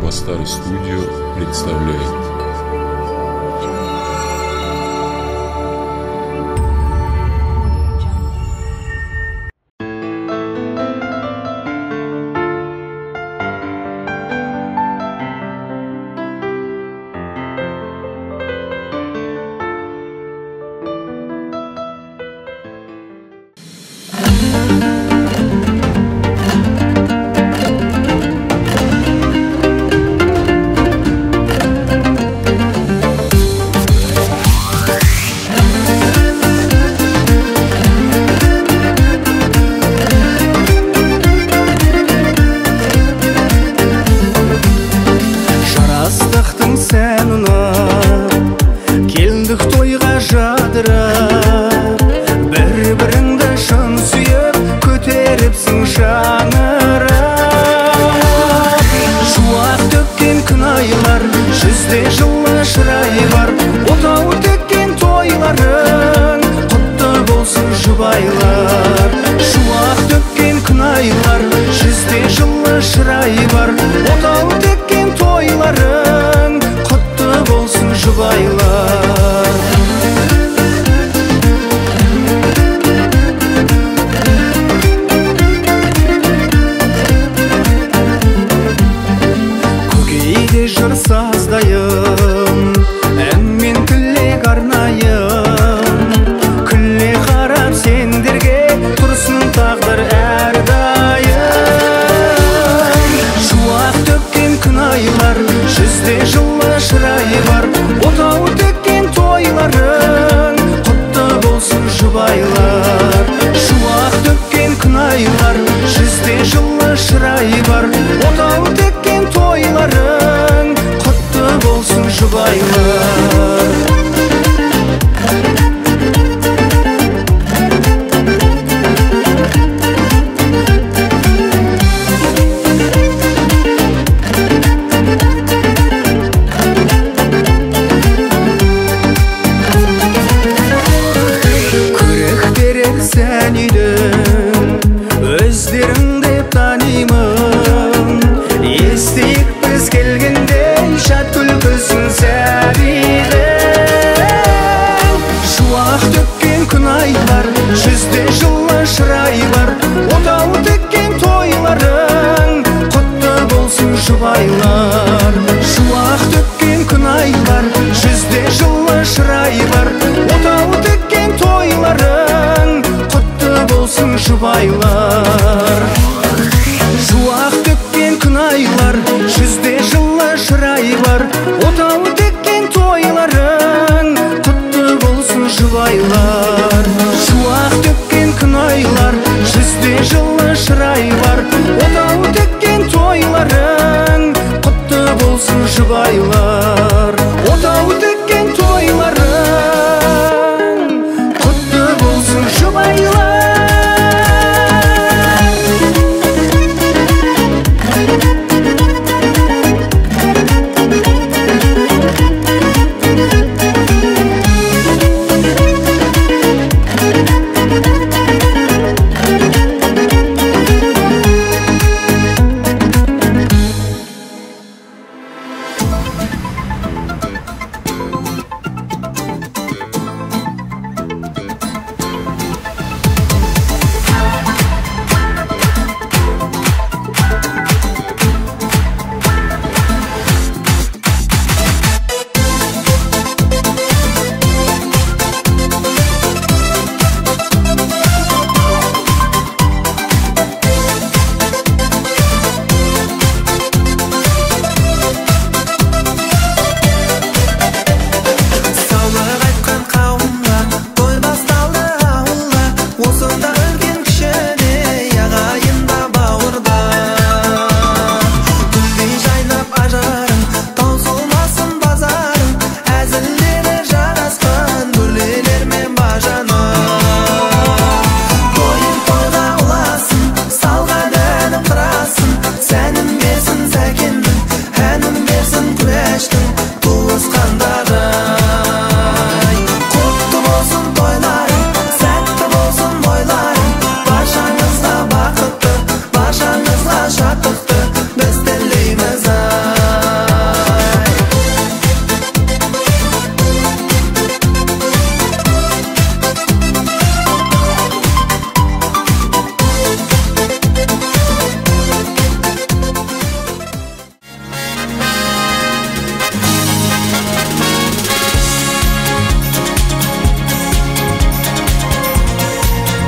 Бастар Студио представляет.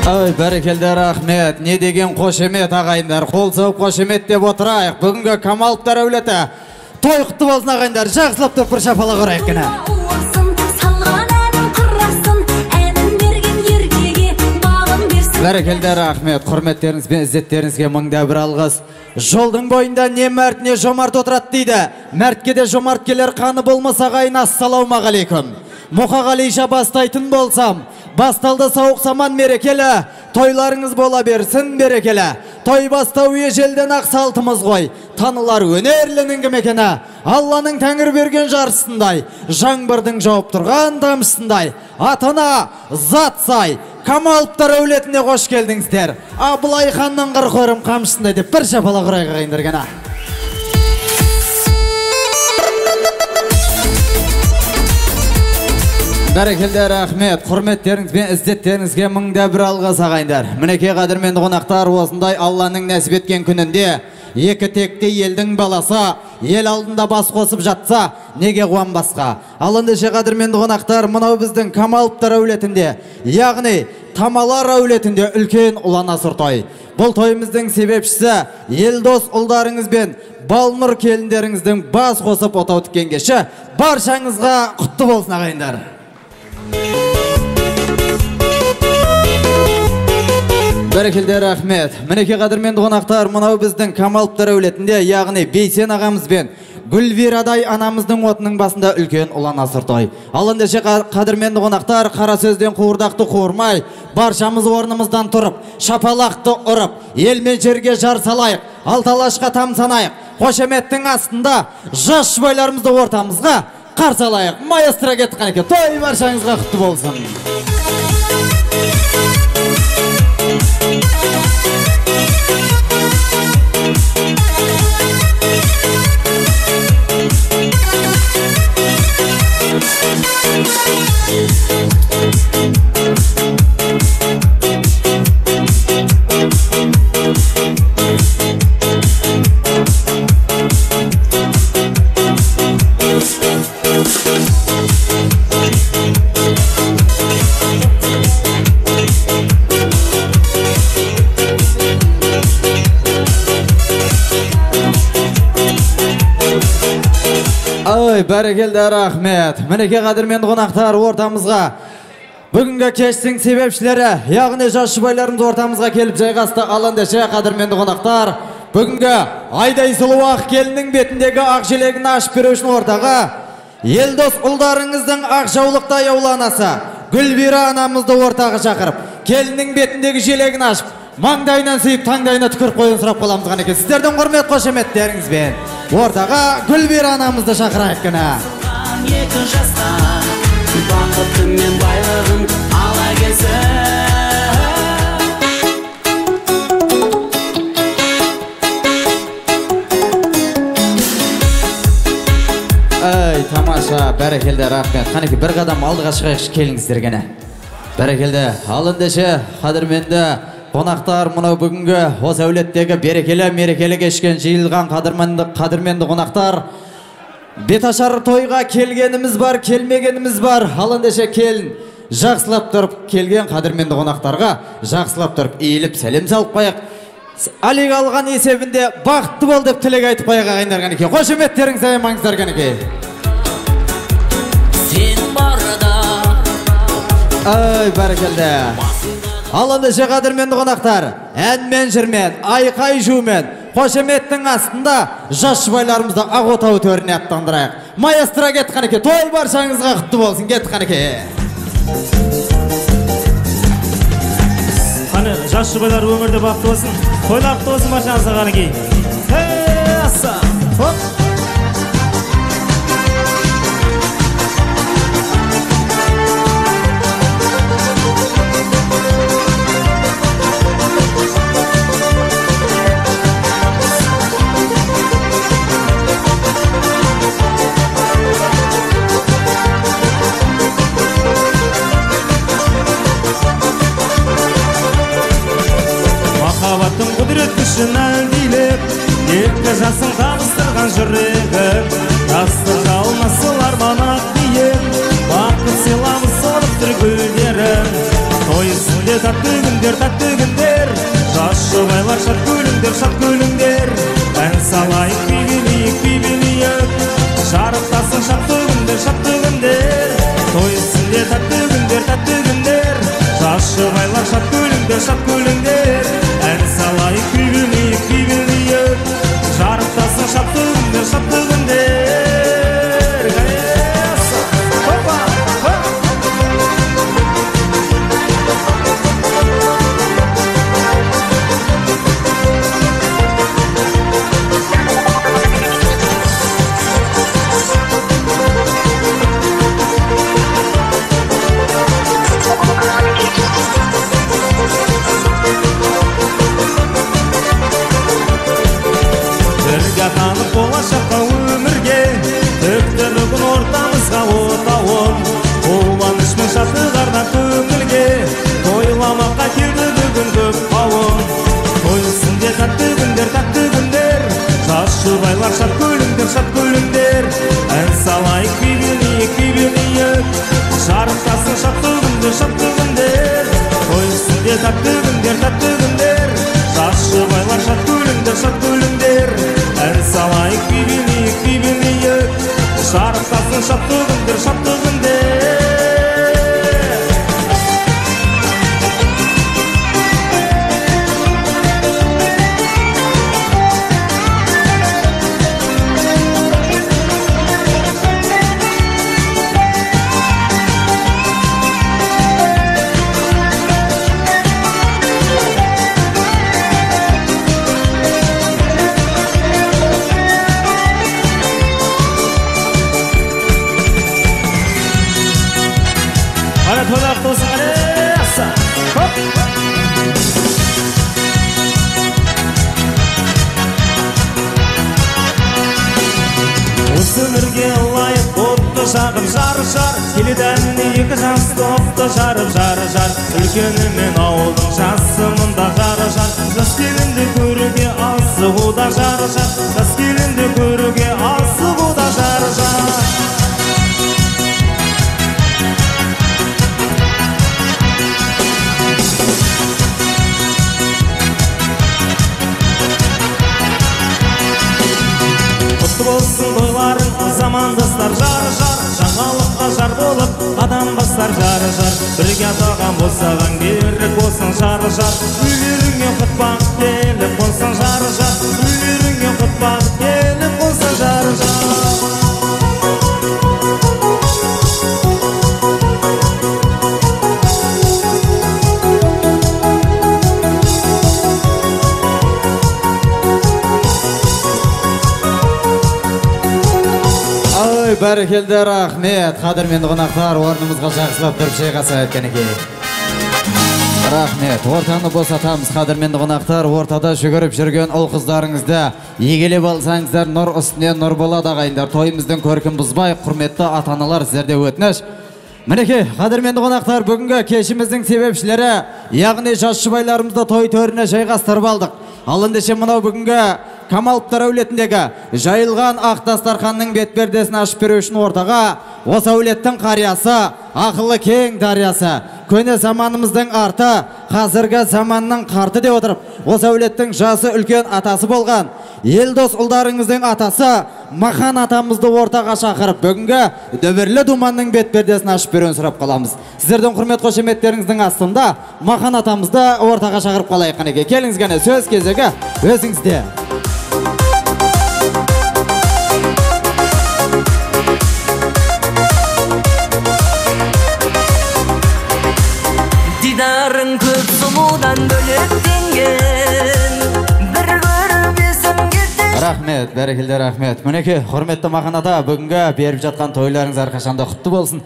Ой, бәрекелді рахмет, не деген қошемет ағайындар, қол соғып қошемет деп отырайық. Бүгінгі Камаловтар әулеті той құтты болсын ағайындар, жақсылап тұрып бір шапалақ ұрайық кені. Бәрекелді рахмет, құрметтеріңіз бен ізzetтеріңізге мыңда бір алғыс. Жолдың бойында не мәрт, не жомарт отырады дейді. Мәртке де жомарт келер қаны болмаса ағайын, ассалаумағалейкум. Мұқағалиша бастайтын болсам, басталды сауық саман мерекелі, тойларыңыз бола берсін берекелі. Той бастау ежелден ақ салтымыз ғой, танылар өнерлінің кім екені. Алланың тәңір берген жарысындай, жаңбырдың жауып тұрған тамшысындай, атына зат сай, Камаловтар әулетіне қош келдіңіздер. Абылай ханның қырқөрім қамшысындай деп бір шапалақ ұрайық ағайындар кені. Бәрекелді рахмет, құрметтеріңіз бен ізzetтеріңізге мыңда бір алғыс ағайындар. Мінеке қадірменді қонақтар, осындай Алланың нәсіп еткен күнінде екі текті елдің баласы ел алдында бас қосып жатса, неге қуанбасқа? Ал ендеше қадірменді қонақтар, мынау біздің Камаловтар әулетінде, яғни Тамалар әулетінде үлкен ұланасыр той. Бұл тойымыздың себепшісі елдос ұлдарыңыз бен балнұр келіндеріңіздің бас қосып отау тіккен кеші баршаңызға құтты болсын ағайындар. Бәрекелді рахмет. Мінеке қадірменді қонақтар, мынау біздің Камаловтар әулетінде, яғни Бейсен ағамыз бен Гүлвирадай анамыздың отының басында үлкен ұланасыр той. Ал ендеше қадірменді қонақтар, қара сөзден қуырдақты қуырмай, баршамыз орнымыздан тұрып, шапалақты ұрып, ел мен жерге жар салайық, алталашқа тамсанайық. Қошеметтің астында жас жұбайларымызды ортамызға қарсы алайық. Маэстро кетті қанеке, той баршаңызға құтты болсын. Ой, бәрекелді рахмет. Мінеке қадірменді қонақтар, ортамызға бүгінгі кештің себепшілері, яғни жас жұбайларымыз ортамызға келіп жайғасты. Ал ендеше қадірменді қонақтар, бүгінгі айдай сұлу ақ келіннің бетіндегі ақ желегін ашып беру үшін ортаға елдос ұлдарыңыздың ақ жаулықтай ауланасы Гүлвира анамызды ортаға шақырып, келіннің бетіндегі желегін ашып, маңдайынан сүйіп, таңдайына түкіріп қойын сұрап қаламыз ғанеке. Сіздердің құрмет қошеметтеріңізбен ортаға Гүлвира анамызды шақырайық кені. Екі жасқа бақыты мен байлығын ала келсін. Ай, тамаша, бәрекелді рахмет. Қанеке, бір қадам алдыға шығайықшы, келіңіздер кені. Бәрекелді, ал ендеше қадірменді қонақтар, мұнау бүгінгі осы әулеттегі берекелі мерекелі кешкен жиылған қадірменді қонақтар, беташар тойға келгеніміз бар, келмегеніміз бар. Ал ендеше келін жақсылап тұрып, келген қадірменді қонақтарға жақсылап тұрып, иіліп сәлем салып қояйық. Алик алған есебінде бақытты бол деп тілек айтып қояйық ағайындар қанеке. Қошеметтеріңіз аймаңыздар қанеке. Сен барда Ай, бәрекелді. Ал ендеше қадірменді қонақтар, әнмен жүрмен, айқай жумен, қошеметтің астында жас жұбайларымызды ақ отау төріне аттандырайық. Маэстро кетті қанеке, той баршаңызға құтты болсын, кетті қанеке. Қане, жас жұбайлар өмірде бақытты болсын, тойлар құтты болсын баршаңызға қанеке. Аса, хоп! Күшін әлдейлеп, екі жасың табыстырған жүрегім, тастық алмасыл арман ақ дейін, бақыт сыйламыз солып тұр гүлдерім. Тойсын Өтсінде тәтті күндер Жас жұбайлар шат күліңдер Ән салайық бейбелейік Жарықтасын шатты күндер Той үстінде тәтті күндер Жас жұбайлар шат күліңдер Ән салайық бейбелейік Жарықтасын шатты күндер Танып болашаққа өмірге Төктірі күн ортамызға отауын Қуанышмен шаттығарда көңілге Тойламаққа келді бүгін көп қауын Той үстінде тәтті күндер Жас жұбайлар шат күліңдер Ән салайық бейбелейік Жарықтасын шатты күндер Той үстінде тәтті күндер Жас жұбайлар шат күліңдер Ән салайық бейбелейік Жарықтасын шатты күндер Toylaq olsun asa. Hop. Осы өмірге лайық отты жағып жар Келеден екі жасты отты жарып жар Үлкені мен ауылдың жасымында жар Жас келінді көруге асығуда жар Жас келінді көруге асығуда жар Болсын тойларың замандастар жар Жаңалыққа жар болып адам бастар жар Бірге атаған болсаған берік болсын жар Үйлеріңе құтпақ келіп болсын жар Үйлеріңе құтпақ келіп болсын жар Бәрекелді рахмет, қадірменді қонақтар, орнымызға жақсылап тұрып шайғаса өткенеке. Рахмет, ортаны босатамыз, қадірменді қонақтар, ортада жүгіріп жүрген ұл қыздарыңызды егелеп алсаңыздар, нұр үстіне нұр болады ағайындар. Тойымыздың көркін бұзбай, құрметті ата-аналар сіздерде өтініш. Мінеке, қадірменді қонақтар, бүгінгі кешіміздің себепшілері, яғни жас жұбайларымызды той төріне жайғастырып алдық. Ал ендеше мынау бүгінгі Камаловтар әулетіндегі жайылған ақ дастарханның бетпердесін ашып беру үшін ортаға осы әулеттің қариясы, ақылы кең дариясы, көне заманымыздың арты, қазіргі заманның қарты деп отырып, осы әулеттің жасы үлкен атасы болған Елдос ұлдарыңыздың атасы Махан атамызды ортаға шақырып, бүгінгі Дөбірлі думанның бетпердесін ашып беруін сұрап қаламыз. Сіздердің құрмет қошеметтеріңіздің астында Махан атамызды ортаға шақырып қалайық. Қанеке, келіңіз ғана, сөз кезегі өзіңізде. Дидарың көп сұлудан бөлектенген бір көріп есім кетті. Рахмет, бәрекелді рахмет. Мінеке, құрметті Махан ата, бүгінгі беріп жатқан тойларыңыз әрқашанда құтты болсын.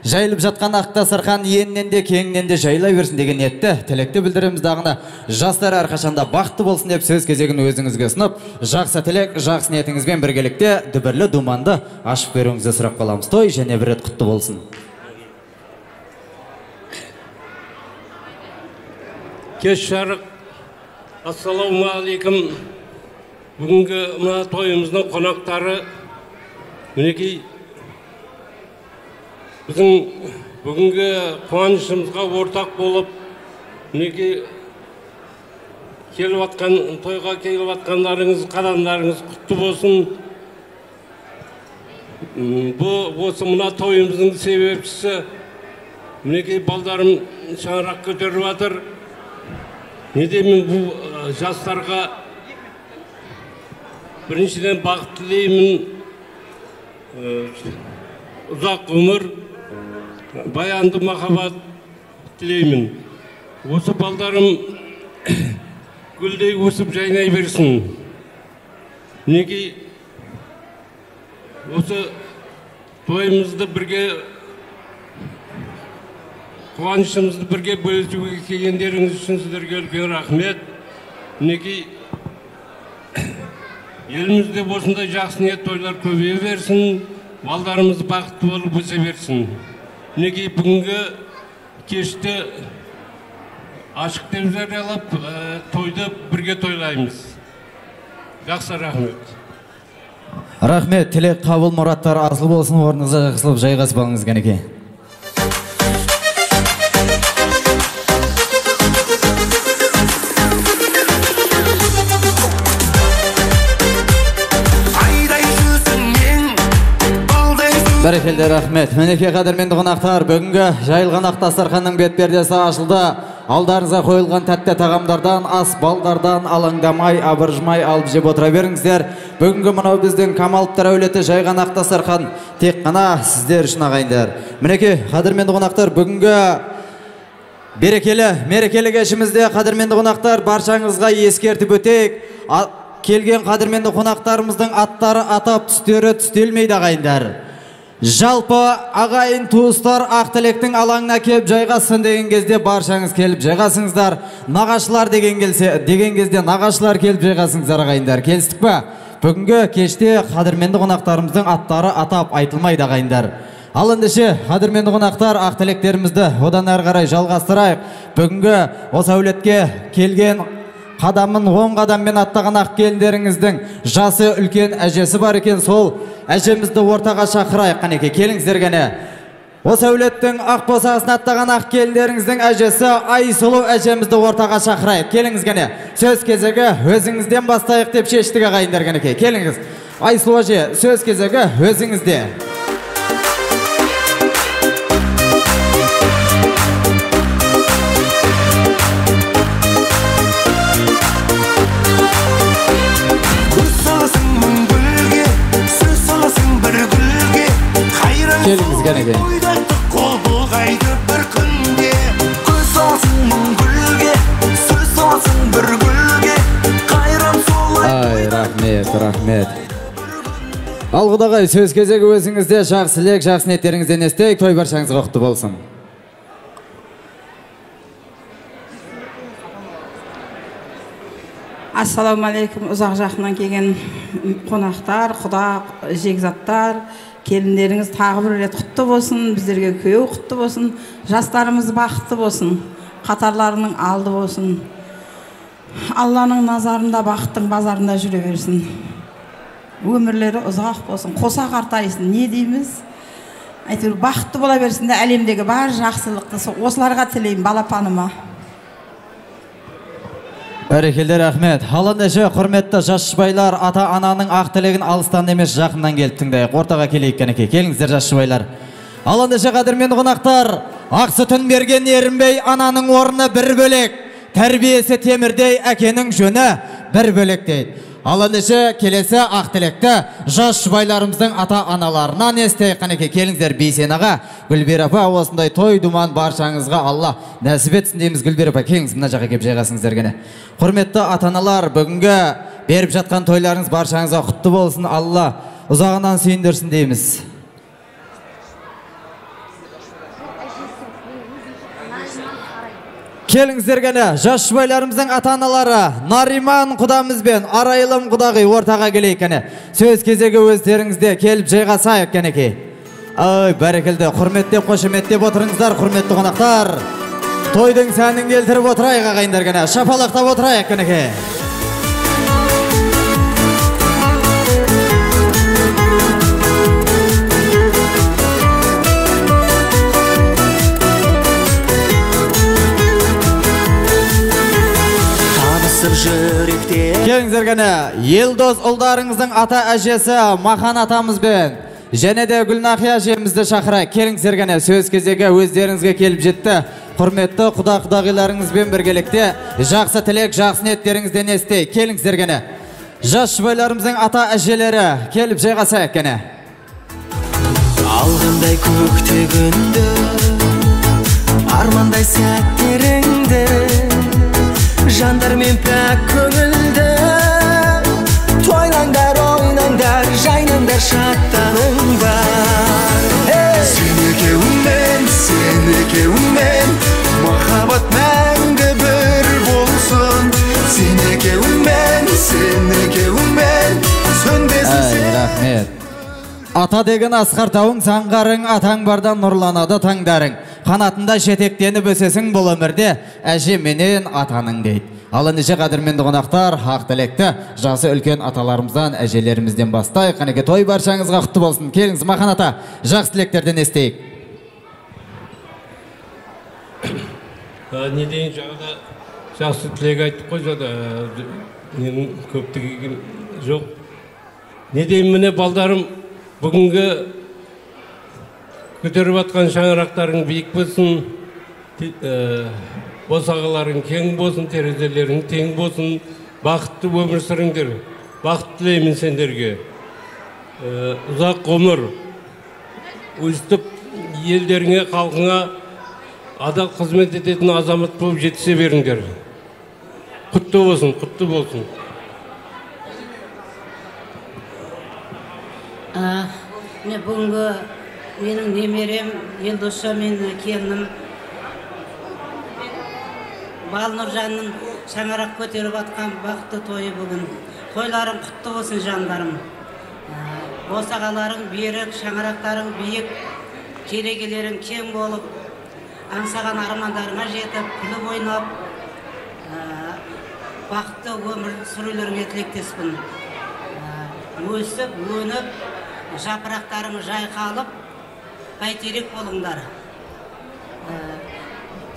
Жайылып жатқан ақ дастархан еннен де кеңнен де жайылай берсін деген ниетті тілекті білдіреміз. Дағына жастар әрқашанда бақытты болсын деп сөз кезегін өзіңізге ұсынып, жақсы тілек, жақсы ниетіңізбен біргелікте Дүбірлі думанды ашып беруіңізді сұрап қаламыз. Той және бір рет құтты болсын. Кеш жарық, ассалаумағалейкум. Бүгінгі мына тойымыздың қонақтары, мінекей біздің бүгінгі қуанышымызға ортақ болып, мінекей тойға келіп атқандарыңыз, қадамдарыңыз құтты болсын. Осы мына тойымыздың себепшісі мінекей балдарым шаңырақ көтеріп жатыр. Не деймін, бұл жастарға біріншіден бақыт тілеймін, ұзақ өмір, баянды махаббат тілеймін. Осы балдарым гүлдей өсіп жайнай берсін. Мінекей осы тойымызды бірге, қуанышымызды бірге бөлісуге келгендеріңіз үшін сіздерге үлкен рахмет. Мінекей елімізде осындай жақсы ниет тойлар көбейе берсін, балдарымыз бақытты болып өсе берсін. Мінекей бүгінгі кешті ашық деп жариялап, тойды бірге тойлаймыз. Жақсы, рахмет. Рахмет, тілек қабыл мұраттар асыл болсын, орныңызға жақсылып жайғасып алыңыз кәнеке. Бәрекелді, рахмет. Мінеке қадірменді қонақтар, бүгінгі жайылған ақ дастарханның бет пердесі ашылды. Алдарыңызға қойылған тәтті тағамдардан, ас балдардан алаңдамай, абыржымай алып жеп отыра беріңіздер. Бүгінгі мынау біздің Камаловтар әулеті жайған ақ дастархан тек қана сіздер үшін ағайындар. Мінеке қадірменді қонақтар, бүгінгі мерекелі кешімізде қадірменді қонақтар, баршаңызға ескертіп өтейік. Келген қадірменді қонақтарымыздың аттары атап, түстері түстелмейді ағайындар. Жалпы ағайын туыстар Ақтілектің алаңына келіп жайғасын деген кезде баршаңыз келіп жайғасыңыздар. Нағашылар деген кезде нағашылар келіп жайғасыңыздар ағайындар. Келістік па? Бүгінгі кеште қадірменді қонақтарымыздың аттары атап айтылмайды ағайындар. Ал ендеше қадірменді қонақтар, Ақтілектерімізді одан әрі қарай жалғастырайық. Бүгінгі осы әулетке келген қадамын 10 қадаммен аттаған ақ келіндеріңіздің жасы үлкен әжесі бар екен, сол әжемізді ортаға шақырайық қанеке, келіңіздер гәне. Осы әулеттің ақ босағасын аттаған ақ келіндеріңіздің әжесі Айсұлу әжемізді ортаға шақырайық, келіңіз гәне. Сөз кезегі өзіңізден бастайық деп шештік ағайындар кәнеке, келіңіз. Айсұлу әже, сөз кезегі өзіңізде. Келіңіз кәнеке. Ай, рахмет. Ал құдағай, сөз кезегі өзіңізде, жақсы лек, жақсы ниеттеріңізден естейік, той баршаңызға құтты болсын. Ассаламалейкум, ұзақ жақынан келген қонақтар, құда, жекзаттар, келіндеріңіз тағы бір рет құтты болсын, біздерге күйеу құтты болсын, жастарымыз бақытты болсын, қатарларының алды болсын. Алланың назарында бақыттың базарында жүре берсін. Өмірлері ұзақ болсын, қоса қартайсын, не дейміз? Әйтеуір бақытты бола берсін де әлемдегі бар жақсылықты осыларға тілеймін, балапаныма. Бәрекелді, рахмет. Ал ендеше құрметті жас жұбайлар, ата-ананың ақ тілегін алыстан емес жақыннан келіп тыңдайық. Ортаға келейік кәнеке. Келіңіздер жас жұбайлар. Ал ендеше қадірменді қонақтар, ақ сүтін берген ерінбей ананың орны бір бөлек, тәрбиесі темірдей әкенің жөні бір бөлек дейді. Ал ендеше келесі ақ тілекті жас жұбайларымыздың ата-аналарынан естейік қанеке. Келіңіздер Бейсен аға, Гүлбер апа, осындай той думан баршаңызға Алла нәсіп етсін дейміз. Гүлбер апа, келіңіз мына жаққа келіп жайғасыңыздар гәне. Құрметті ата-аналар, бүгінгі беріп жатқан тойларыңыз баршаңызға құтты болсын, Алла ұзағынан сүйіндірсін дейміз. Келіңіздер гәне, жас жұбайларымыздың ата-аналары Нариман құдамыз бен Арайлым құдағи ортаға келейік кәне. Сөз кезегі өздеріңізде келіп жайғасайық кәнеке. Ай, бәрекелді, құрметтеп, қошеметтеп отырыңыздар, құрметті қонақтар. Тойдың сәнін келтіріп отырайық ағайындар кәне, шапалақтап отырайық кәнеке. зергені Елдос ұлдарыңыздың ата әжесі Махан атамызбен және де Гүлнақия әжемізді шақыра. Келіңіз зергені сөз кезегі өздеріңізге келіп жетті. Құрметті құда-құдағиларыңызбен біргелікте жақсы тілек, жақсы ниеттеріңізден есте. Келіңіз зергені жас жұбайларымыздың ата әжелері келіп жайғаса екені. Алғандай көкте күнді, армандай сәттеріңді, жандармен пәк көңілді, тойлаңдар, ойнаңдар, жайнаңдар, шаттаныңдар. Сен екеуіңмен, махаббат мәңгі бір болсын. Сен екеуіңмен, сөнбесін сен. Рахмет. Ата деген асқар тауың, саңғарың, атаң бардан нұрланады таңдарың. Қанатында жетектеніп өсесің бұл өмірде, әже менен атаның дейді. Ал ендеше қадірменді қонақтар, ақ тілекті жасы үлкен аталарымыздан, әжелерімізден бастайық. Қанеке той баршаңызға құтты болсын. Келіңіз Махан ата, жақсы тілектерден естейік. Не дейін жағда жақсы тілек айтып қойса менің көптігі жоқ. Не дейін міне балдарым, бүгінгі көтеріп атқан шаңырақтарың биік болсын, босағаларың кең болсын, терезелерің тең болсын, бақытты өмір сүріңдер. Бақыт тілеймін сендерге. Ұзақ ғұмыр, өстіп елдеріңе, халқыңа адал қызмет ететін азамат болып жетісе беріңдер. Құтты болсын, құтты болсын. Бүгінгі менің немерем Елдосша мен келінім Балнұржанның шаңырақ көтеріп атқан бақытты тойы бүгін. Тойларың құтты болсын жандарым. Босағаларың берік, шаңырақтарың биік, керегелерің кең болып, аңсаған армандарыңа жетіп, күліп ойнап, бақытты өмір сүрулеріңе тілектеспін. Өсіп, өніп, жапырақтарың жайқалып, бәйтерек болыңдар.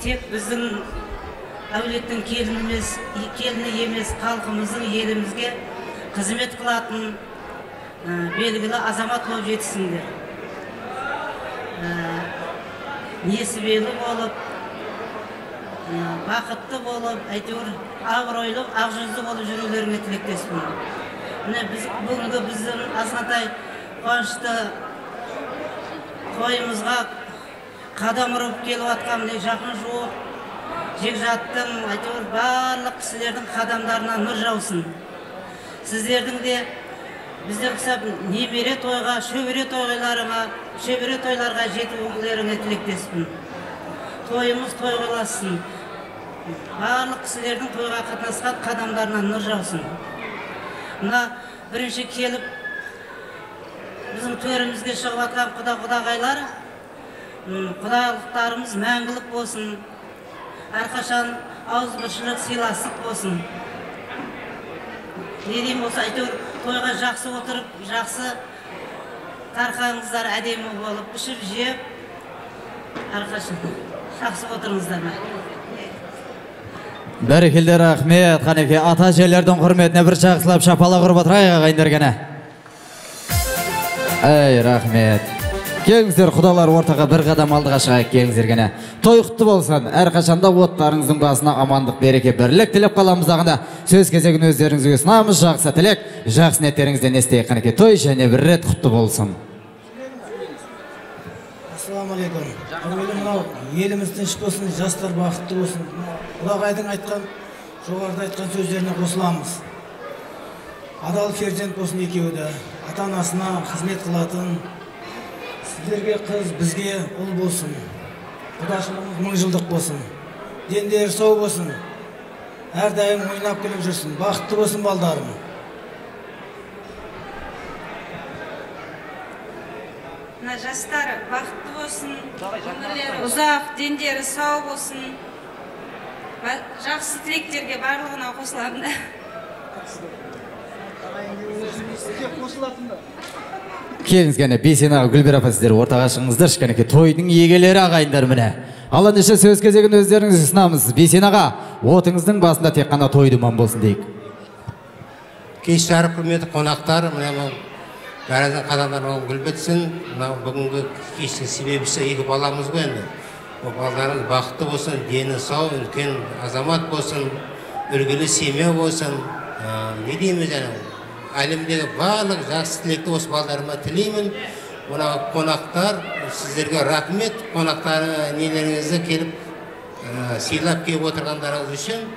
Тек біздің әулеттің келіні емес, халқымыздың елімізге қызмет қылатын белгілі азамат болып жетісіңдер. Несібелі болып, бақытты болып, әйтеуір абыройлы, ақ жүзді болып жүрулеріңе тілектеспін. Бүгінгі біздің азғантай қуанышты тойымызға қадам ұрып келіп атқан жақын жуық жекжаттың, әйтеуір барлық кісілердің қадамдарына нұр жаусын. Сіздердің де біздер құсап немере тойға, шөбере тойларға жетуіңдеріңе тілектеспін. Тойымыз той қыласын. Барлық кісілердің тойға қатынасқан қадамдарына нұр жаусын. Мына бірінші келіп біздің төрімізге шығып атқан құда-құдағайлар, құдайлықтарымыз мәңгілік болсын. Әрқашан ауызбіршілік, сыйластық болсын. Не деймін болса, әйтеуір тойға жақсы отырып, жақсы тарқаңыздар әдемі болып, ішіп жеп, әрқашан жақсы отырыңыздар ма? Бәрекелді, рахмет. Қанеке ата әжелердің құрметіне бір жақсылап шапалақ ұрып отырайық ағайындергені. Әй, рахмет. Келіңіздер, құдалар ортаға бір қадам алдыға шығайық, келіңіздергені. Той құтты болсын, әрқашанда оттарыңыздың басына амандық, береке, бірлік тілеп қаламыз ағында. Сөз кезегін өздеріңізге ұсынамыз, жақсы тілек, жақсы ниеттеріңізден естейік. Қанеке той және бір рет құтты болсын. Ассалаумағалейкум. Мынау еліміз тыныш болсын, жастар бақытты болсын. Құдағайдың айтқан, жоғарыда айтқан сөздеріне қосыламыз. Адал перзент болсын екеуі де, ата-анасына қызмет қылатын, сіздерге қыз, бізге ұл болсын. Құдашылығымыз 1000 жылдық болсын. Дендері сау болсын. Әрдайым ойнап келіп жүрсін. Бақытты болсын балдарым. Жастары бақытты болсын, ұзақ, дендері сау болсын. Жақсы тілектерге барлығына қосыламын да. Келіңізгені, Бейсен аға, Гүлбер апа, сіздер ортаға шығыңыздар, кәнеке тойдың егелері ағайындар міне. Ал ендеше сөз кезегін өздеріңіз ұсынамыз. Бейсен аға, отыңыздың басында тек қана той думан болсын дейік. кеш жарық құрметті қонақтар, мына бәріңіздің қадамдарыңыз гүл бітсін. Мына бүгінгі кештің себебісі екі баламыз ғой енді. Ол балаларыңыз бақытты болсын, дені сау, үлкен азамат болсын, үлгілі семья болсын. Не дейміз жаңа? Әлемдегі барлық жақсы тілекті осы балаларыма тілеймін. Мына қонақтар, сіздерге рахмет. Қонақтар нелеріңізді келіп сыйлап келіп отырғандарыңыз үшін.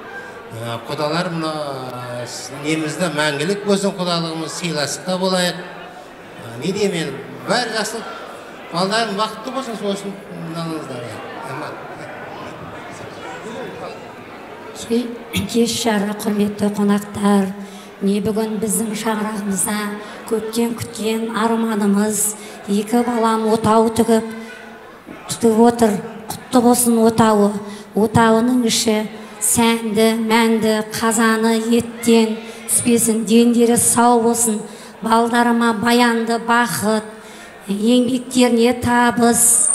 Құдалар мына немізді мәңгілік болсын, құдалығымыз сыйластықта болайық. Не деймін, бәрі жақсылық, балдарым бақытты болсын, сосын мынаңыздар. Кеш жарық құрметті қонақтар, не бүгін біздің шаңырағымызда көптен күткен арманымыз, екі балам отау тігіп отыр. Құтты болсын отауы. Отауының іші сәнді, мәнді, қазаны еттен түспесін, дендері сау болсын. Балдарыма баянды бақыт, еңбектеріне табыс,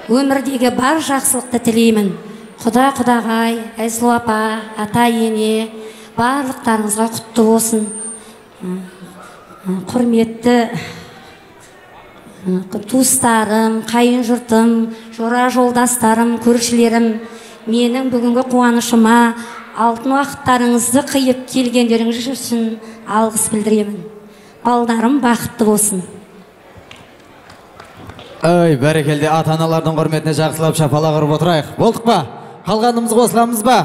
өмірдегі бар жақсылықты тілеймін. Құдағай, Айсұлу апа, ата ене, барлықтарыңызға құтты болсын. Құрметті туыстарым, қайын жұртым, жора жолдастарым, көршілерім, менің бүгінгі қуанышыма алтын уақыттарыңызды қиып келгендеріңіз үшін алғыс білдіремін. Балдарым бақытты болсын. Ой, бәрекелді, ата-аналардың құрметіне жақсылап шапалақ ұрып отырайық. Болдық па? Қалғанымыз қосыламыз ба?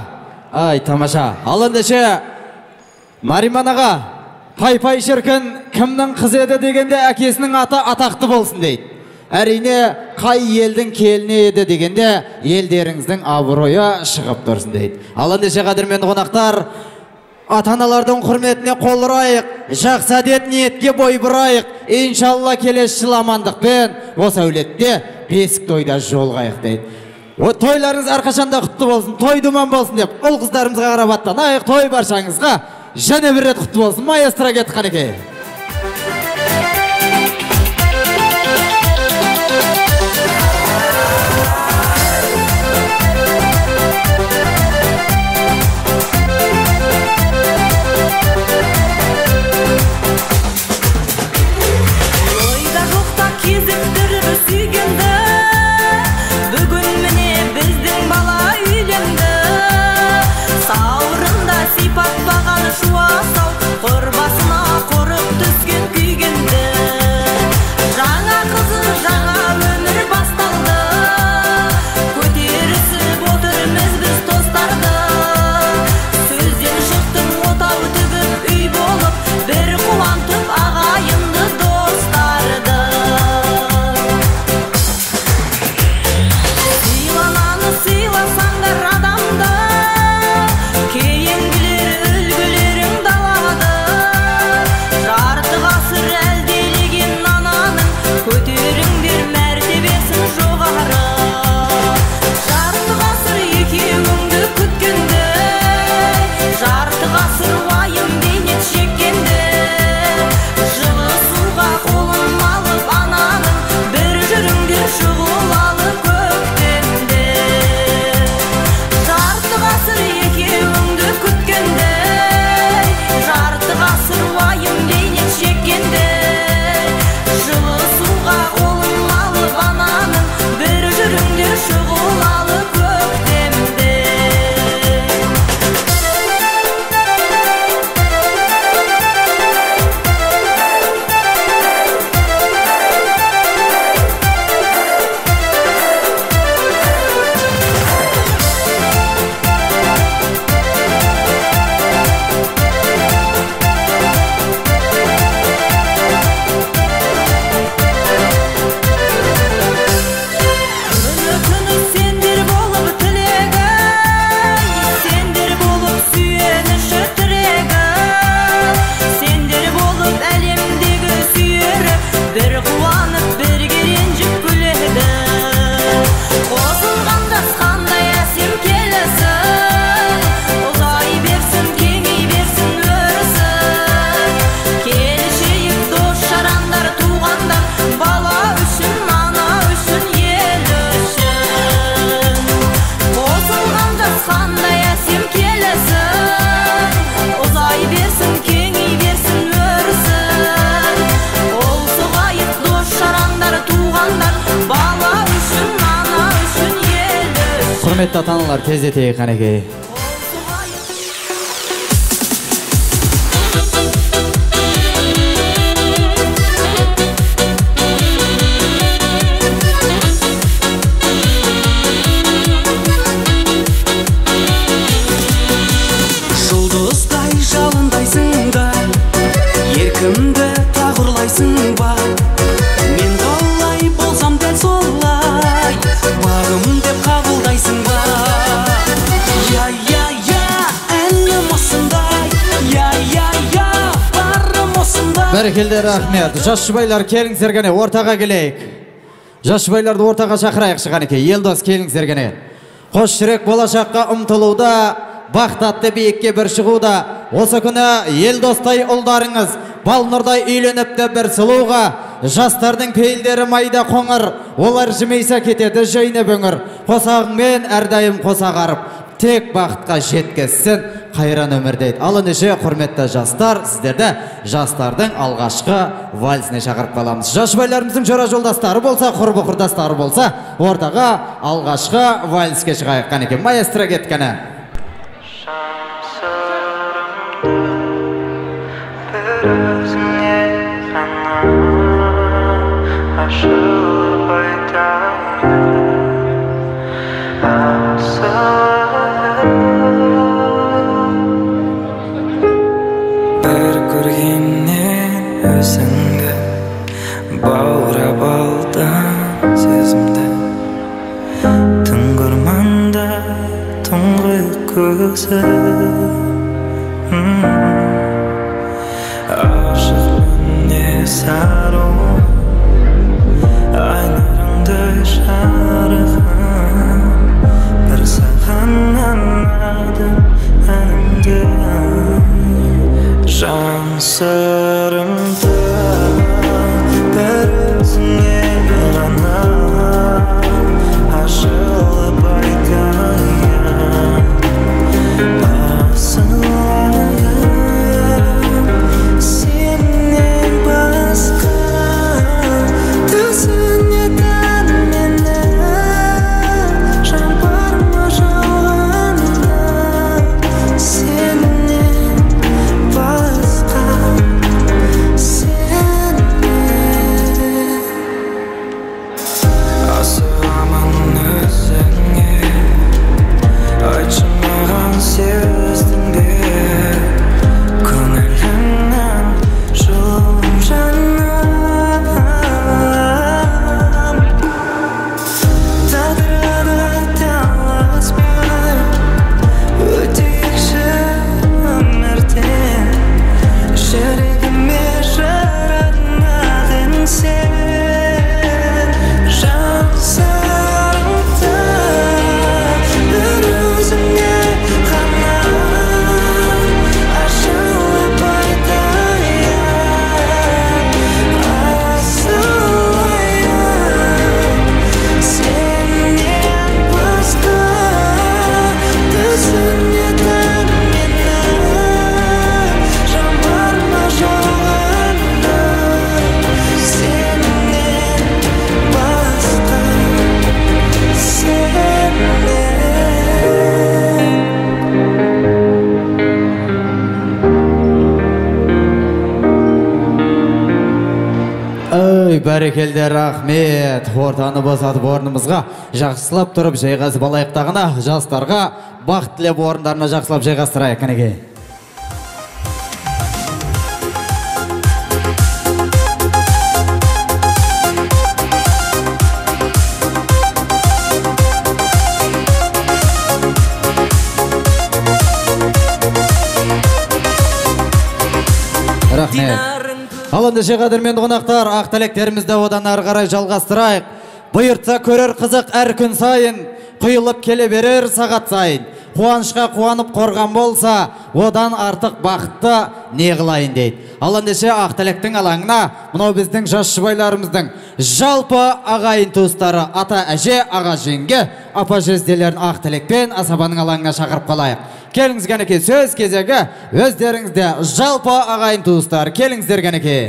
Ай, тамаша. Ал ендеше Мариман аға, пай-пай шіркін кімнің қызы еді дегенде әкесінің аты атақты болсын дейді. Әрине, қай елдің келіне еді дегенде елдеріңіздің абыройы шығып тұрсын дейді. Ал ендеше қадірменді қонақтар, ата-аналардың құрметіне қол ұрайық, жақсы әдет ниетке бой бұрайық. Иншалла келесі жыл амандықпен осы әулетте бесік тойда жолғайық дейді. Тойларыңыз әрқашанда құтты болсын, той думан болсын деп, ұл қыздарымызға қарап аттанайық, той баршаңызға және бір рет құтты болсын. Маэстро кетті қанекей. Саурында сипат баған шуа сау, қорбасына қорып Құрметті ата-аналар, тездетейік қанекей. Жұлдыздай жалындайсың да, еркімді тағырлайсың ба? Мен қалай болсам дәл солай, бағым деп қабылдайсың ба? Әлем осындай, барым осындай. Бәрекелді, рахмет. Жас жұбайлар, келіңіздер кәне, ортаға келейік. Жас жұбайларды ортаға шақырайық шығанеке. Елдос, келіңіздер кәне. Қош жүрек болашаққа ұмтылуда, бақтатты биікке бір шығуда. Осы күні Елдостай ұлдарыңыз Балнұрдай үйленіпті бір сұлуға. Жастардың пейілдері майда қоңыр, олар жымейса кетеді жайны бөңір. Қосағыңмен әрдайым қосағарып, тек бақытқа жеткізсін қайран өмір дейді. Алынеше, құрметті жастар, сіздерді жастардың алғашқы вальсіне шақырып қаламыз. Жас жұбайларымыздың жора жолдастары болса, құрбы құрдастары болса, ортаға алғашқы вальске шығайық қанеке. Маэстро кеткені. Бір көргеннен өзіңді баурап алдым сезімді, түңғырманда тұңғиық көзі. Ашықпын не сару, айнұрыңды жарығым, бір саған арнадым әнімді. Жан сырымды бір өзіңе ғана ашылып айтайын, асылайын. Сенен басқа түсінетін мені, жан бар ма жалғанда сенен басқа, сенен. Асығамын өзіңе, айтшы маған сездің бе, көңіліңнен жылым жаным. Тағдырға таласпай өтейікші өмірден, жүрегіме жарадың сен. Жан сырымды бір өзіңе ғана ашылып айтайын, асылайын. Сенен басқа түсінетін мені, жан бар ма жалғанда сенен басқа, сенен. Ой, бәрекелді, рахмет. Ортаны босатып орнымызға жақсылап тұрып жайғасып алайықтағына, жастарға бақыт тілеп орындарына жақсылап жайғастырайық кәнеке. Рахмет. Ал ендеше қадірменді қонақтар, ақ тілектерімізді одан ары қарай жалғастырайық. Бұйыртса көрер қызық әр күн сайын, құйылып келе берер сағат сайын. Қуанышқа қуанып қорған болса, одан артық бақытты не қылайын дейді. Ал ендеше ақ тілектің алаңына мынау біздің жас жұбайларымыздың жалпы ағайын туыстары, ата әже, аға жеңге, апа жезделерін ақ тілекпен асабаның алаңына шақырып қалайық. Келіңіз кәнеке, сөз кезегі өздеріңізде жалпы ағайын туыстар. Келіңіздер кәнеке.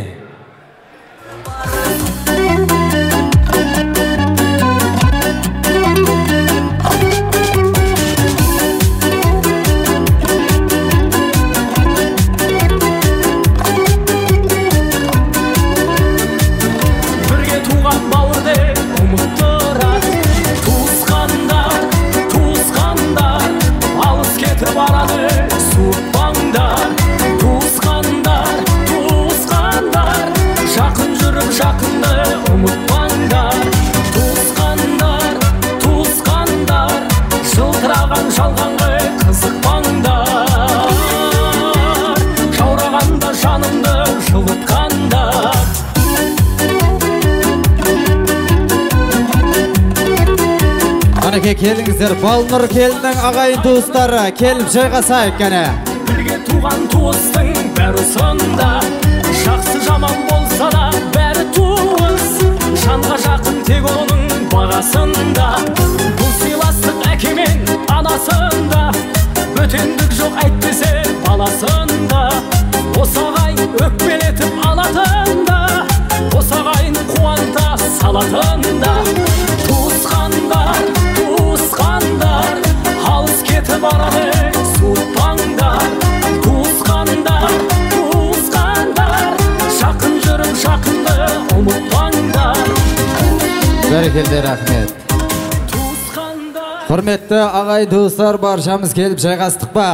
жақынды ұмытпаңдар. Туысқандар, жылтыраған жалғанға қызықпаңдар. Жаурағанда жанымды жылытқандар. Қанеке келіңіздер, Балнұр келінің ағайын туыстары келіп жайғасайық кәне. Бірге туған туыстың бәрі сонда, жақсы жаман болса да бәрі туыс. Жанға жақын тек оның бағасында, бұл сыйластық әке мен анасында, бөтендік жоқ әйтпесе баласында. Осы ағайын өкпелетіп алатында, осы ағайын қуанта салатында. Туысқандар, алыс кетіп барады суытпаңдар. Туысқандар, жақын жүріп жақынды ұмытпаңдар. Бәрекелді, рахмет. Құрметті ағайын туыстар, баршамыз келіп жайғастық па?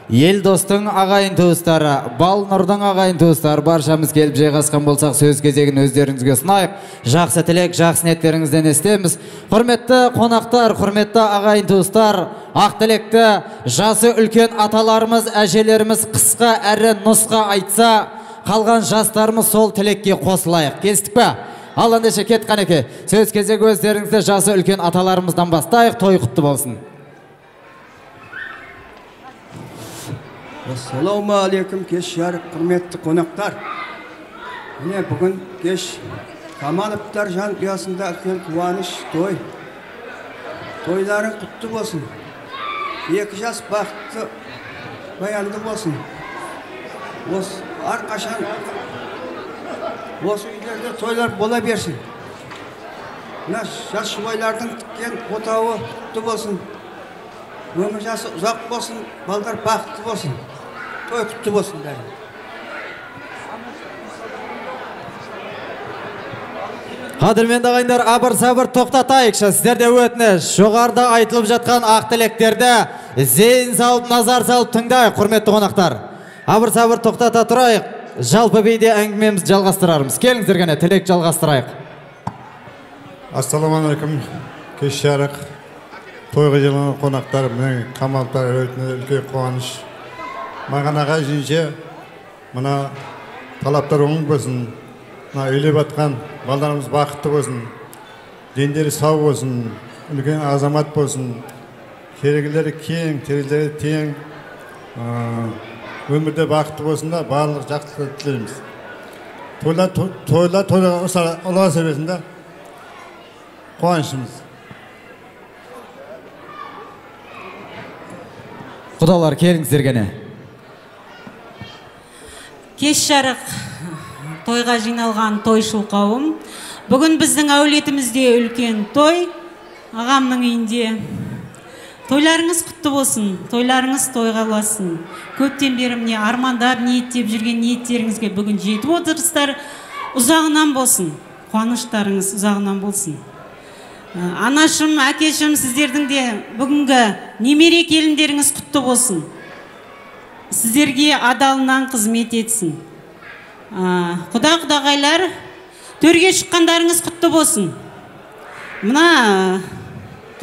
Ел достың ағайын туыстары, Балнұрдың ағайын туыстары, баршамыз келіп жайғасқан болсақ, сөз кезегін өздеріңізге ұсынайық. Жақсы тілек, жақсы ниеттеріңізден естеміз. Құрметті қонақтар, құрметті ағайын туыстар, ақ тілекті жасы үлкен аталарымыз, әжелеріміз қысқа әрі нұсқа айтса, қалған жастарымыз сол тілекке қосылайық. Келістік пе? Ал ендеше кет Қанеке, сөз кезегі өздеріңізді жасы үлкен аталарымыздан бастайық, той құтты болсын. Ассаламу алейкум, кеш жарық құрметті қонақтар. Міне бүгін кеш Камановтар жанұясында үлкен қуаныш той. Тойларың құтты болсын. 2 жас бақытты баянды болсын. Осы әрқашан осы үйлерде тойлар бола берсін. Мына жас жұбайлардың тіккен отауы құтты болсын. Өмір жасы ұзақ болсын, балдар бақытты болсын. Той құтты болсын бәрі. Қадірменді ағайындар, абыр-сабыр тоқтатайықшы. Сіздерде өтініш, жоғарыда айтылып жатқан ақ тілектерді зейін салып, назар салып тыңдайық, құрметті қонақтар. Абыр-сабыр тоқтата тұрайық. Жалпы бейде әңгімемізді жалғастырарымыз. Келіңіздер ғана тілек жалғастырайық. Ассаламалейкум, кеш жарық. Тойға жиналған қонақтар, мен Камановтар өтіне үлкен қуаныш. Маған ағай жинше, мына талаптар оң болсын, мына үйлеп атқан балдарымыз бақытты болсын, дендері сау болсын, үлкен азамат болсын, керегілері кең, терезелері тең, өмірде бақытты болсын да, барлық жақсылық тілейміз. Тойлар ұлғаса берсін да, қуанышымыз. Құдалар келіңіздер гәне. Кеш жарық тойға жиналған тойшыл қауым. Бүгін біздің әулетімізде үлкен той, ағамның үйінде. Тойларыңыз құтты болсын, тойларыңыз тойға ұласын. Көптен бері міне армандап, ниеттеп жүрген ниеттеріңізге бүгін жетіп отырсыздар. Ұзағынан болсын, қуаныштарыңыз ұзағынан болсын. Анашым, әкешім, сіздердің де бүгінгі немере келіндеріңіз құтты болсын. Сіздерге адалынан қызмет етсін. Құда-құдағайлар, төрге шыққандарыңыз құтты болсын. Мына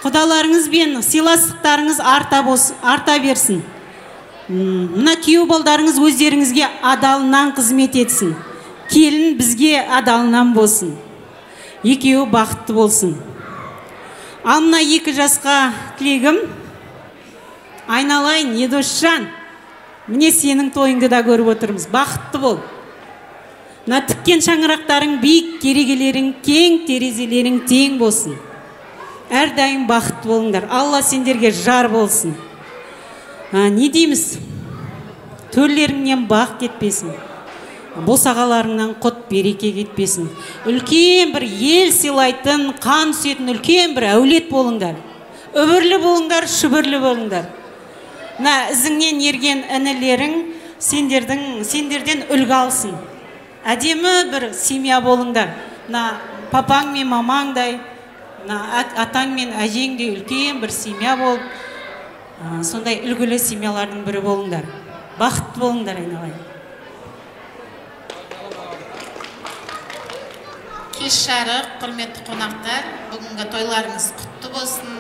құдаларыңыз бен сыйластықтарыңыз арта берсін. Мына күйеу балдарыңыз өздеріңізге адалынан қызмет етсін. Келін бізге адалынан болсын. Екеуі бақытты болсын. Ал мына 2 жасқа тілегім, айналайын, Едошжан, міне сенің тойыңды да көріп отырмыз. Бақытты бол. Мына тіккен шаңырақтарың биік, керегелерің кең, терезелерің тең болсын. Әрдайым бақытты болыңдар. Алла сендерге жар болсын. Не дейміз? Төрлеріңнен бақ кетпесін. Босағаларыңнан құт береке кетпесін. Үлкен бір ел сыйлайтын, қан түсетін үлкен бір әулет болыңдар. Өбірлі болыңдар, шүбірлі болыңдар. Мына ізіңнен ерген інілерің сендерден үлгі алсын. Әдемі бір семья болыңдар. Мына папаң мен мамаңдай, атаң мен әжеңдей үлкен бір семья болып, сондай үлгілі семьялардың бірі болыңдар. Бақытты болыңдар, айналайын. кеш жарық, құрметті қонақтар, бүгінгі тойларыңыз құтты болсын.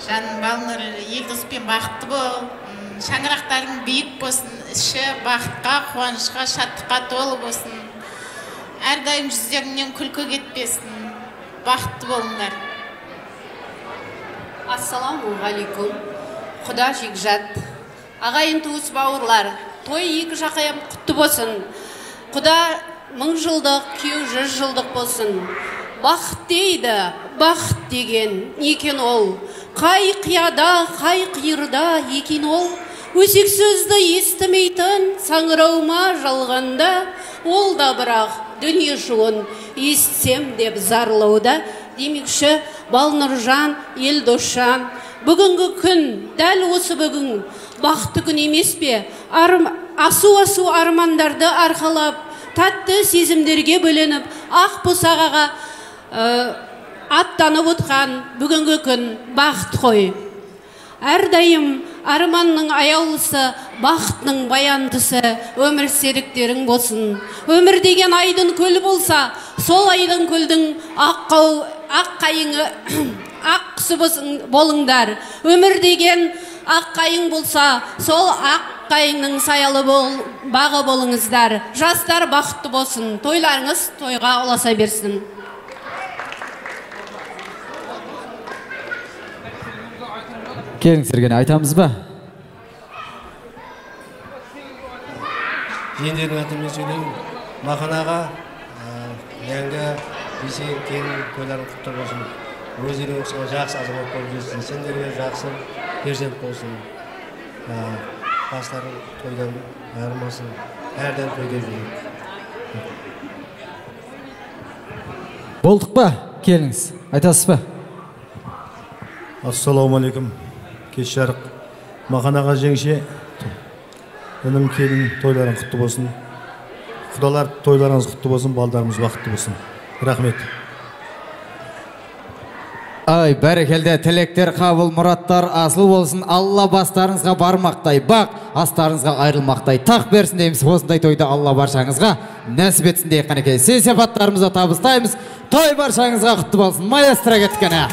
Жаным Балнұр, егізбен бақытты бол. Шаңырақтарың биік болсын, іші бақытқа, қуанышқа, шаттыққа толы болсын. Әрдайым жүздеріңнен күлкі кетпесін. Бақытты болыңдар. Ассаламағалейкум. Құда жекжат. Ағайын туыс бауырлар, той екі жақайым құтты болсын. Құда 1000 жылдық, 100 жылдық болсын. Бақыт дейді, бақыт деген екен ол. Қай қияда, қай қиырда екен ол. Өсек сөзді естімейтін саңыраума жалғанда, ол да бірақ дүние жуын естсем деп зарлауда. Демекші Балнұржан, Елдосжан, бүгінгі күн, дәл осы бүгін бақытты күн емес пе? Асу армандарды арқалап, татты сезімдерге бөленіп, ақ босағаға аттанып отқан бүгінгі күн бақыт қой. Әрдайым арманның аяулысы, бақытның баяндысы, өмір серіктерің болсын. Өмір деген айдың көл болса, сол айдың көлдің ақ қайыңы, ақ құсы болыңдар. Өмір деген ақ қайың болса, сол ақ қайыңның саялы бағы болыңыздар. Жастар бақытты болсын, тойларыңыз тойға ұласа берсін. Келіңіздерге айтамыз ба? Жиендердің атымен сөйлеймін. Мақанаға, Янға, бесен, келін, тойларын құтты болсын. Өздерің жақсы азамат болып жүрсін. Сендерге жақсы перзент болсын. Бастарын тойдан айырмасын. Әрден тойда жүрейік. Болдық па? Келіңіз. Айтасыз ба? Ассаламалейкум. Кеш жарық. Мақанаға жеңше, інім келін тойларың құтты болсын. Құдалар тойларыңыз құтты болсын, балдарымыз бақытты болсын. Рахмет. Ай, бәрекелді, тілектер, қабыл, мұраттар асыл болсын. Алла бастарыңызға бармақтай, бақ, астарыңызға айрылмақтай. Тақ берсін дейміз, осындай тойды Алла баршаңызға нәсіп етсін дейік қанекей. Сый-сипаттарымызды табыстаймыз. Той баршаңызға құтты болсын. Маэстро кеткені.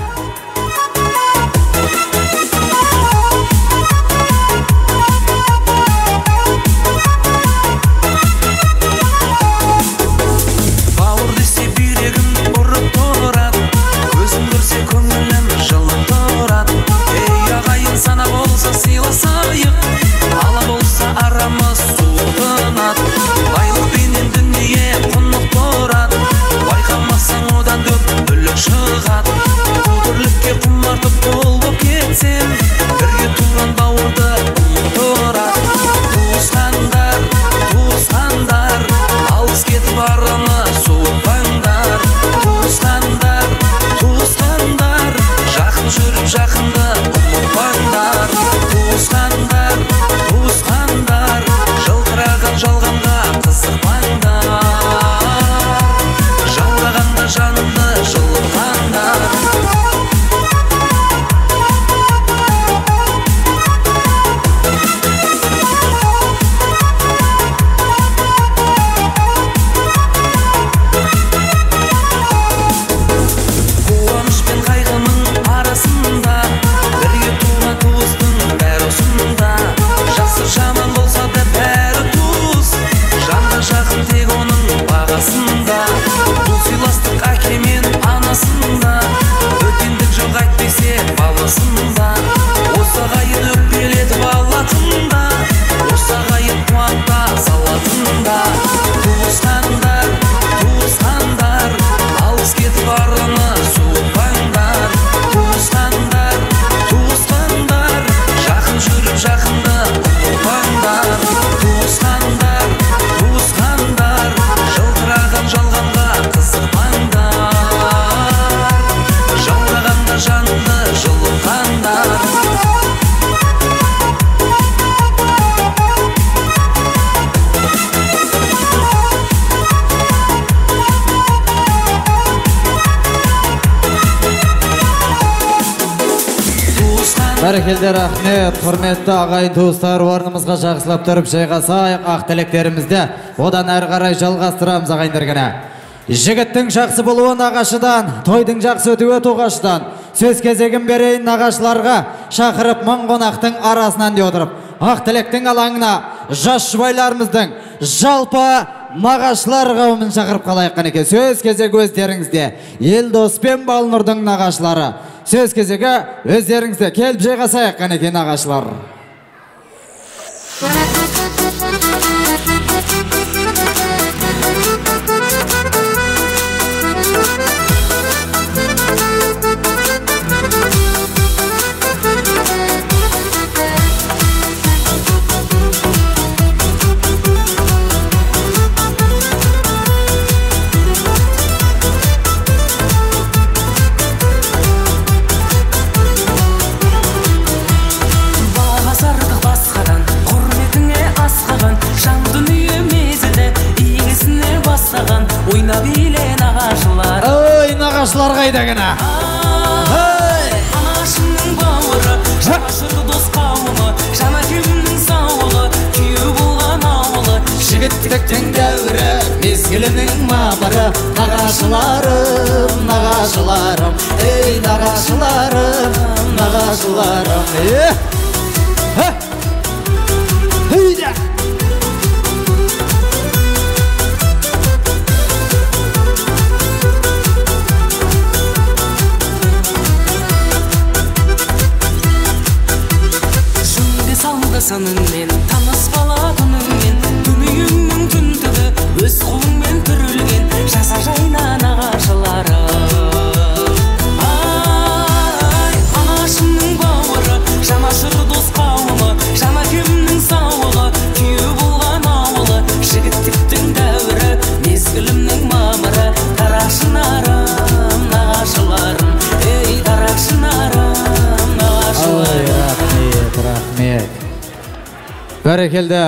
Sana bolsa sıylasayık, ala bolsa aramız suğunat. Baylık benim dünyeye konuk doğrat, bayqamazsan odan döp bölük шығат. Kudurlukке құмартып болып кетсем, бірге туған бауырды ұмытырат. Туысқандар, алыс кетіп араны суытпаңдар. Туысқандар, жақын жүріп жақынды ұмытпаңдар. Туысқандар, жылтыраған жалғанға қызықпаңдар. Жаурағанда жанымды жылытқандар. Жаман болса да бәрі туыс, жанға жақын тек оның бағасында. Бұл сыйластық әке мен анасында, өтендік жоқ әйтпесе баласында. Осы ағайын өкпелетіп алатында, осы ағайын қуанта салатында. Туысқандар, алыс кетіп араны суытпаңдар. Туысқандар, жақын жүріп жақында туысқандар, жылтыраған жалғанға қызықпаңдар. Жаурағанда жанымды жылытқандар. Бәрекелді, рахмет, құрметті ағайын туыстар, орнымызға жақсылап тұрып жайғасайық, ақ тілектерімізді одан әрі қарай жалғастырамыз ағайындар гіне. Жігіттің жақсы болуы нағашыдан, тойдың жақсы өтуі тоғашыдан. Сөз кезегін берейін нағашыларға, шақырып мың қонақтың арасынан де отырып. Ақ тілектің алаңына жас жұбайларымыздың жалпы нағашылар қауымын шақырып қалайық қанеке. Сөз кезегі өздеріңізде. Елдос пен Балнұрдың нағашылары. Сөз кезегі өздеріңізде. Келіп жайғасайық қанеке нағашылар. Нағашылар қайда гына? Анашымның бауыры, жанашыр дос қауымы, жана кемнің сауылы, күйеу болған ауылы. Жігіттіктің дәуірі, мезгілінің мамыры. Нағашыларым, нағашыларым, ей нағашыларым, нағашыларым. Хейда! Саныңмен, таныс бала күніңмен, дүниеңнің түндігі, өз қолыңмен түрілген, жаса жайна нағашыларым. Ай, анашымның бауыры, жанашыр дос қауымы, жана кемнің сауылы, күйеу болған ауылы, жігіттіктің дәуірі, мезгілімнің мамыры, тарашынарым, нағашыларым, ей тарашынарым, нағашыларым. Рахмет. Бәрекелді,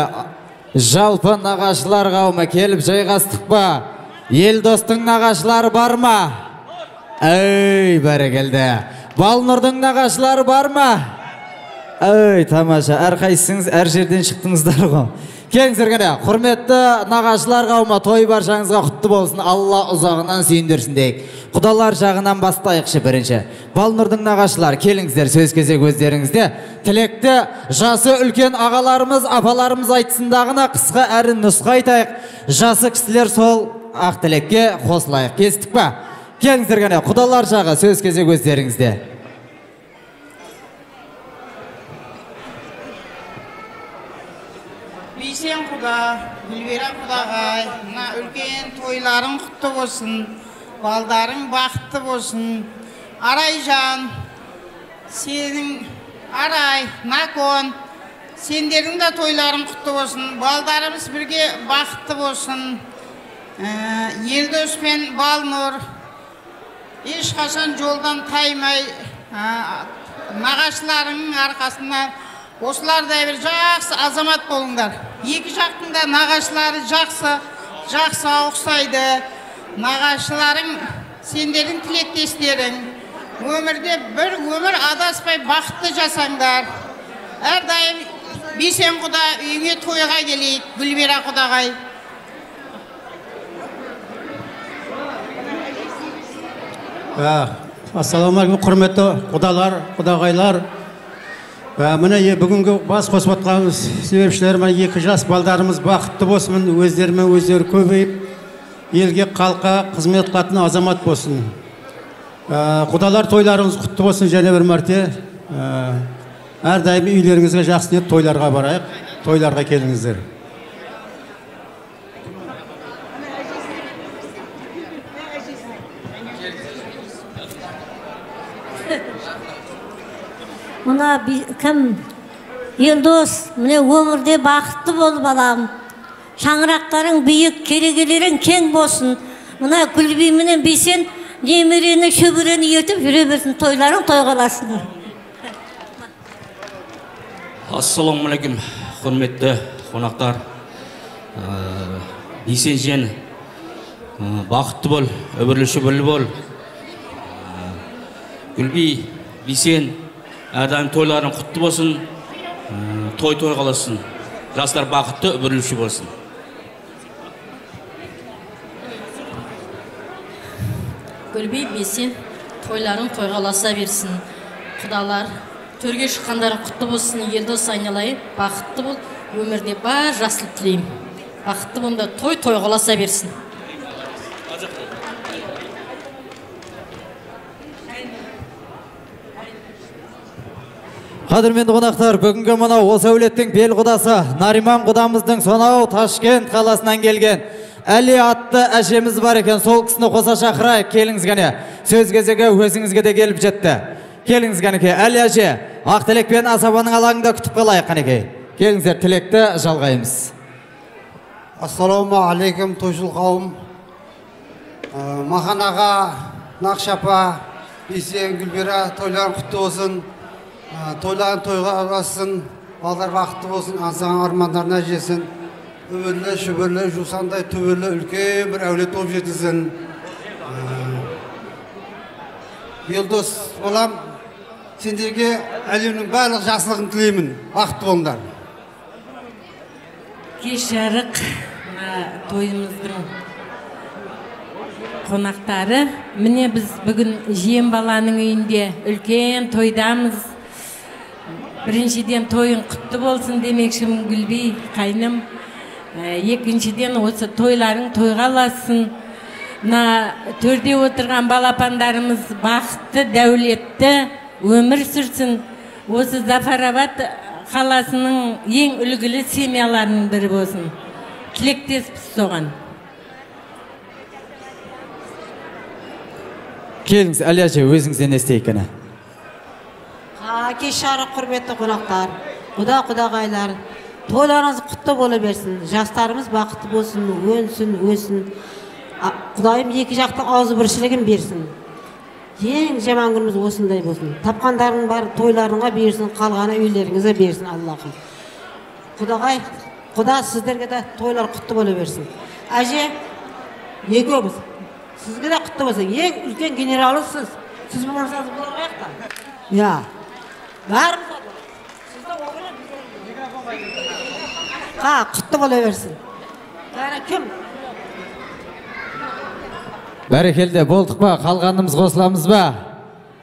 жалпы нағашылар қауымы келіп жайғастық ба? Елдостың нағашылары бар ма? Ей, бәрекелді. Балнұрдың нағашылары бар ма? Ей, тамаша, әрқайсыңыз әр жерден шықтыңыздар ғой. Келіңіздер кәне, құрметті нағашылар қауымы, той баршаңызға құтты болсын, Алла ұзағынан сүйіндірсін дейік. Құдалар жағынан бастайықшы бірінші. Балнұрдың нағашылар, келіңіздер, сөз кезек өздеріңізде. Тілекті жасы үлкен ағаларымыз, апаларымыз айтысындағына қысқа әрі нұсқа айтайық. Жасы кісілер сол ақ тілекке қосылайық. Кестік па? Келіңіздер кәне, құдалар жағы, сөз кезек өздеріңізде. Бейсен құда, Гүлбера құдағай, мына үлкен тойларың құтты болсын, балдарың бақытты болсын. Арайжан, сенің Арай, Након, сендердің де тойларың құтты болсын, балдарымыз бірге бақытты болсын. Елдос пен Балнұр, ешқашан жолдан таймай, нағашыларыңның арқасынан осылардай бір жақсы азамат болыңдар. Екі жақтың да нағашылары жақсы ауқсайды. Нағашыларың сендердің тілектестерің. Өмірде бір өмір адаспай бақытты жасаңдар. Әрдайым Бейсен құда үйіңе тойға келейік, Гүлбера құдағай. Ассаламағалейкум, құрметті құдалар, құдағайлар. Міне бүгінгі бас қосып отқанымыз себепшілер, екі жас балдарымыз бақытты болсын, өздерімен өздері көбейіп, елге қалқа қызмет қатын азамат болсын. Құдалар тойларыңыз құтты болсын, және бір мәрте әрдайым үйлеріңізге жақсы ниет тойларға барайық, тойларға келіңіздер. Мына кім? Елдос, міне өмірде бақытты бол балам. Шаңырақтарың биік, керегелерің кең болсын. Мына Гүлби менен Бейсен немерені, шөбірені ертіп жүре берсін, тойларың тойғаласын. Ассаламағалейкум, құрметті қонақтар. Бейсен жен, бақытты бол, өбірлі бол. Гүлби, Бейсен, әрдайым тойларың құтты болсын, той қаласын. Жастар бақытты, өбірлі болсын. Гүлбей бесен тойларын тойғаласа берсін. Құдалар, төрге шыққандары құтты болсын, елдос айналайын, бақытты бол, өмірде бар жасыл тілеймін. Бақытты болда тойғаласа берсін. Қадірменді қонақтар, бүгінгі мынау осы әулеттің бел құдасы Нариман құдамыздың сонау Ташкент қаласынан келген Әли атты әжеміз бар екен. Сол кісіні қоса шақырайық. Келіңіз ғане. Сөз кезегі өзіңізге де келіп жетті. Келіңіз ғанеке. Әли әже, ақ тілекпен асабаның алаңында күтіп қалайық ғанеке. Келіңіздер, тілекті жалғаймыз. Ассаламу алейкум тойшыл қауым. Махан аға, Нақшапа, Бейсен, Гүлбира, тойларын құтты болсын. Тойларын тойға арасын, балдар бақытты болсын, аңсаған армандарына жесін. Өбірлі, шүбірлі, жусандай, төбірлі, үлкен бір әулет болып жетілсін. Елдос болам, сендерге әлемнің барлық жақсылығын тілеймін. Бақытты болыңдар. Кеш жарық тойымыздың қонақтары. Міне біз бүгін жиен баланың үйінде үлкен тойдамыз. Біріншіден тойын құтты болсын демекшімін Гүлбей қайным. Екіншіден осы тойларың тойғаласын. Төрде отырған балапандарымыз бақытты, дәулетті өмір сүрсін. Осы Зафарабад қаласының ең үлгілі семьяларының бірі болсын. Тілектеспіз соған. Келіңіз, Әли әже, өзіңізден естейік әне. Кеш жарық құрметті қонақтар, құдағайлар, тойларыңыз құтты бола берсін, жастарымыз бақытты болсын, өнсін, өсін. Құдайым екі жақтың аузы біршілігін берсін. Ең жаман күніміз осындай болсын. Тапқандардың бар тойларыңа берсін, қалғаны үйлеріңізге берсін Аллахым. Құдағай, құда сіздерге де тойлар құтты бола берсін. Әже, екеуміз, сізге де құтты болсын. Ең үлкен генералысыз. Сіз болмасаңыз болар қаяқта? Я. Бәріміз олар. Сізді оғырын. Құтты бола берсін. Кім? Бәрекелді, болдық ба? Қалғанымыз қосыламыз ба?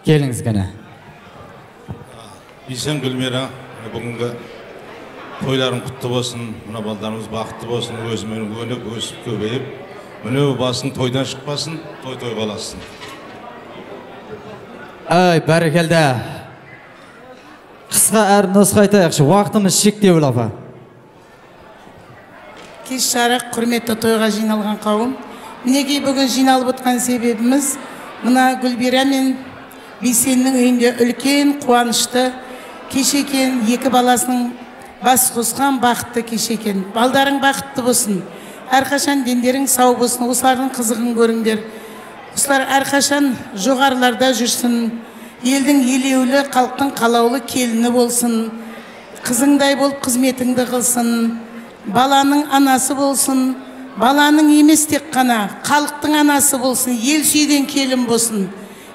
Келіңіз ғана. Бейсен, Гүлмира, бүгінгі тойларың құтты болсын, мына балдарымыз бақытты болсын, өзімен өніп, өсіп, көбейіп, міне басын тойдан шықпасын, той қаласын. Бәрекелді. Қысқа әрі нұсқа айтайықшы, уақытымыз шектеулі апа. Кеш жарық құрметті тойға жиналған қауым. Мінекей бүгін жиналып отқан себебіміз мына Гүлбира мен Бейсеннің үйінде үлкен қуанышты кеш екен, екі баласының бас қосқан бақытты кеш екен. Балдарың бақытты болсын, әрқашан дендерің сау болсын, осылардың қызығын көріңдер. Осылар әрқашан жоғарыларда жүрсін, елдің елеулі, халықтың қалаулы келіні болсын, қызыңдай болып қызметіңді қылсын, баланың анасы болсын, баланың емес тек қана халықтың анасы болсын, ел сүйген келін болсын,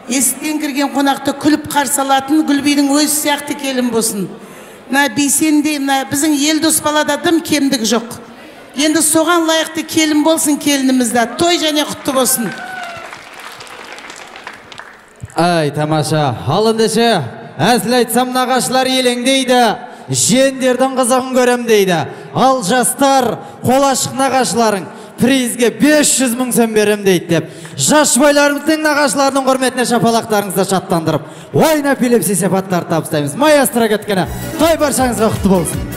есіктен кірген қонақты күліп қарсы алатын Гүлбейдің өзі сияқты келін болсын. Бейсенде біздің Елдос балада дым кемдік жоқ. Енді соған лайықты келін болсын келінімізді. Той және құтты болсын. Тамаша. Ал ендеше, әзіл айтсам нағашылар елеңдейді, жиендердің қызығын көрем дейді. Ал жастар, қолашық нағашыларың призге 500 мың сом берем дейді деп. Жас жұбайларымыздың нағашыларының құрметіне шапалақтарыңызды шаттандырып, ойнап билеп сипаттар табыстаймыз. Маэстро кеткені, той баршаңызға құтты болсын.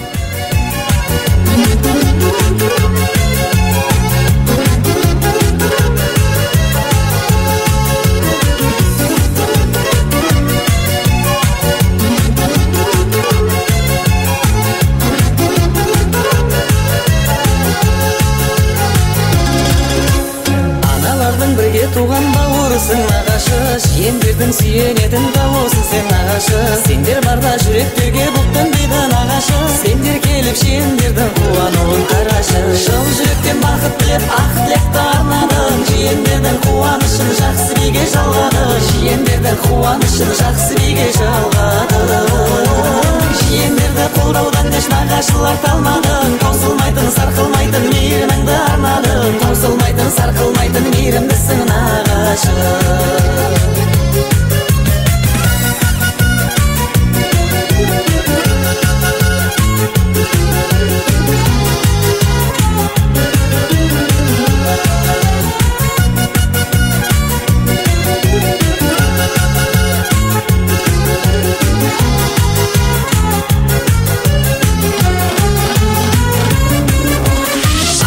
Туған бауырысың нағашы, жиендердің сүйенетін тауысың сен нағашы. Сендер барда жүректерге бұқтың дейді нағашы, сендер келіп жиендердің қуануын қарашы. Жыл жүректен бақыт тілеп, ақ тілекті арнадың, жиендердің қуанышын жақсы биге жалғады. Жиендердің қуанышын жақсы биге жалғады. Жиендерді қолдаудан еш нағашылар талмадың, таусылмайтын, сарқылмайтын мейіріміңді арнадың. Таусылмайтын, сарқылмайтын мейірімдісің нағашы. нағашы.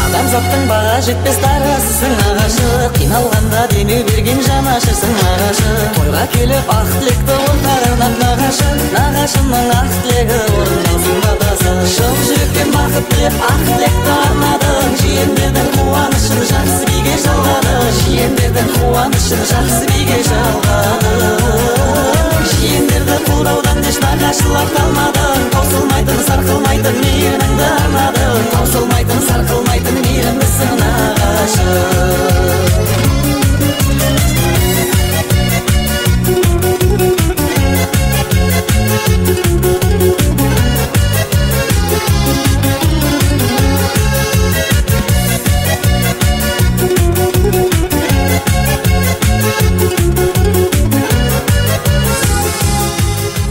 Адамзаттың баға жетпес тарасысың нағашы, қиналғанда демеу берген жанашырсың нағашы. Тойға келіп ақ тілекті ортағанап нағашы, нағашымның ақ тілегі орындалсын батасы. Шын жүректен бақыт тілеп ақ тілекті арнадың, жиендердің қуанышын жақсы биге жалғады, жиендердің қуанышын жақсы биге жалғады. Жиендерді қолдаудан еш нағашылар қалмадың, таусылмайтын сарқылмайтын мейіріміңді арнадың, таусылмайтын сарқылмайтын мейірімдісің нағашы.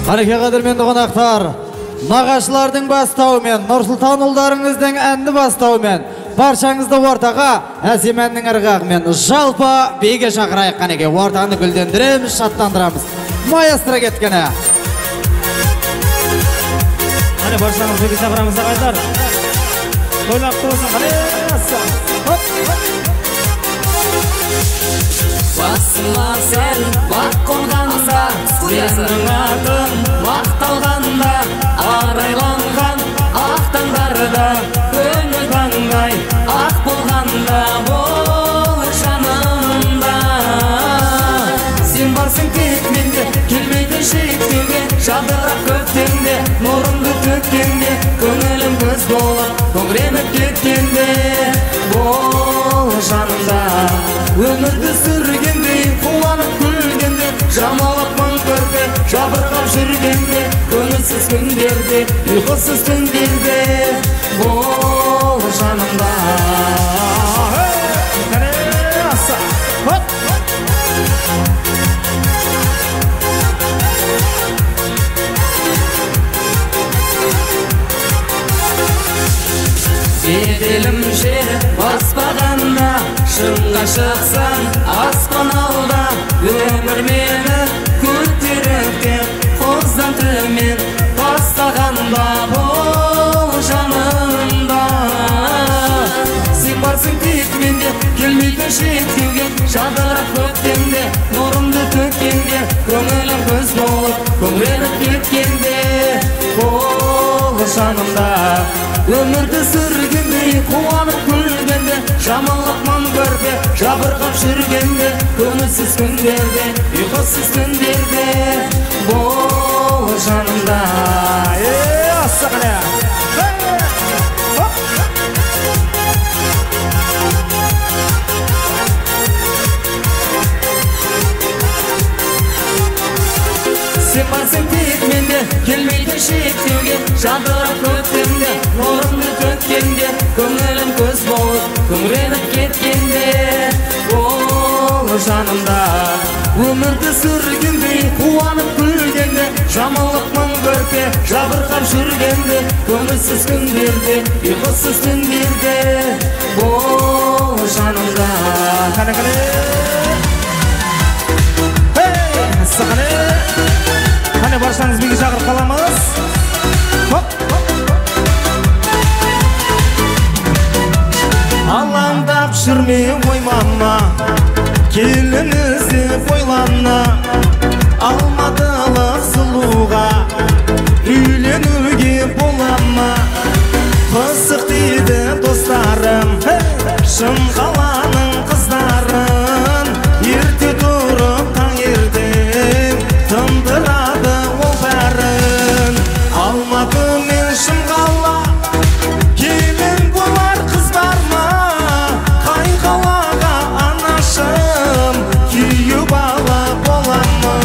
Қареке қадірменді қонақтар, нағашылардың бастауымен, Нұрсұлтан ұлдарыңыздың әнді бастауымен, баршаңызды ортаға әсем әннің ырғағымен жалпы биге шақырайық. Қанеке, ортаны гүлдендіреміз, шаттандырамыз. Маэстро кеткені. Қане баршаңыз биге шақырамыз ағайдар. Тойлақты болсын, қане. Басыма сен бақ қонғанда, сенің атын мақталғанда, арайланған ақ таңдарда, көңіл таңдай ақ болғанда, бол жанымда. Сен барсың тек менде, келмейді шектеуге, жадырап көктемде, нұрымды төккенде, көңілім көз болып, көңіреніп кеткенде, бол жанымда. Өмірді сүргенде, қуанып күлгенде, жамалап мың көрде, жабырқап жүргенде, көңілсіз күндерде, ұйқысыз түндерде, бол жанымда. Беделім жер баспағанда, шыңға шықсаң аспан алда, өмір мені көтеріп қоздан төмен бастағанда, бол жанымда. Сен барсың тек менде, келмейді шектеуге, жадырап көктемде, нұрымды төккенде, көңілім көз болып, көңіреніп кеткенде, бол жанымда. Өмірді сүргенде, қуанып күлгенде, жамалап мың көрде, жабырқап жүргенде, көңілсіз күндерде, ұйқысыз түндерде, бол жанымда. Асықыне! Сен барсың тек менде, келмейді шектеуге, жадырап көктемде, нұрымды төккенде, көңілім көз болып, көңіреніп кеткенде, бол жанымда. Өмірді сүргенде, қуанып күлгенде, жамалып мың көрпе, жабырқап жүргенде, көңілсіз күндерде, ұйқысыз түндерде, бол жанымда. Қане-қане! Сақане! Қане баршаңыз биге шақырып қаламыз. Алаңдап жүрме оймама, келін іздеп ойлана, алматылық сұлуға үйленуге болама. Қызық дейді достарым, шын қаланың қыздарын, ерте тұрып таңертең тындырады ол бәрін. Алматы мен Шымқала келін болар қыз бар ма? Қай қалаға анашым күйеу бала бола ма?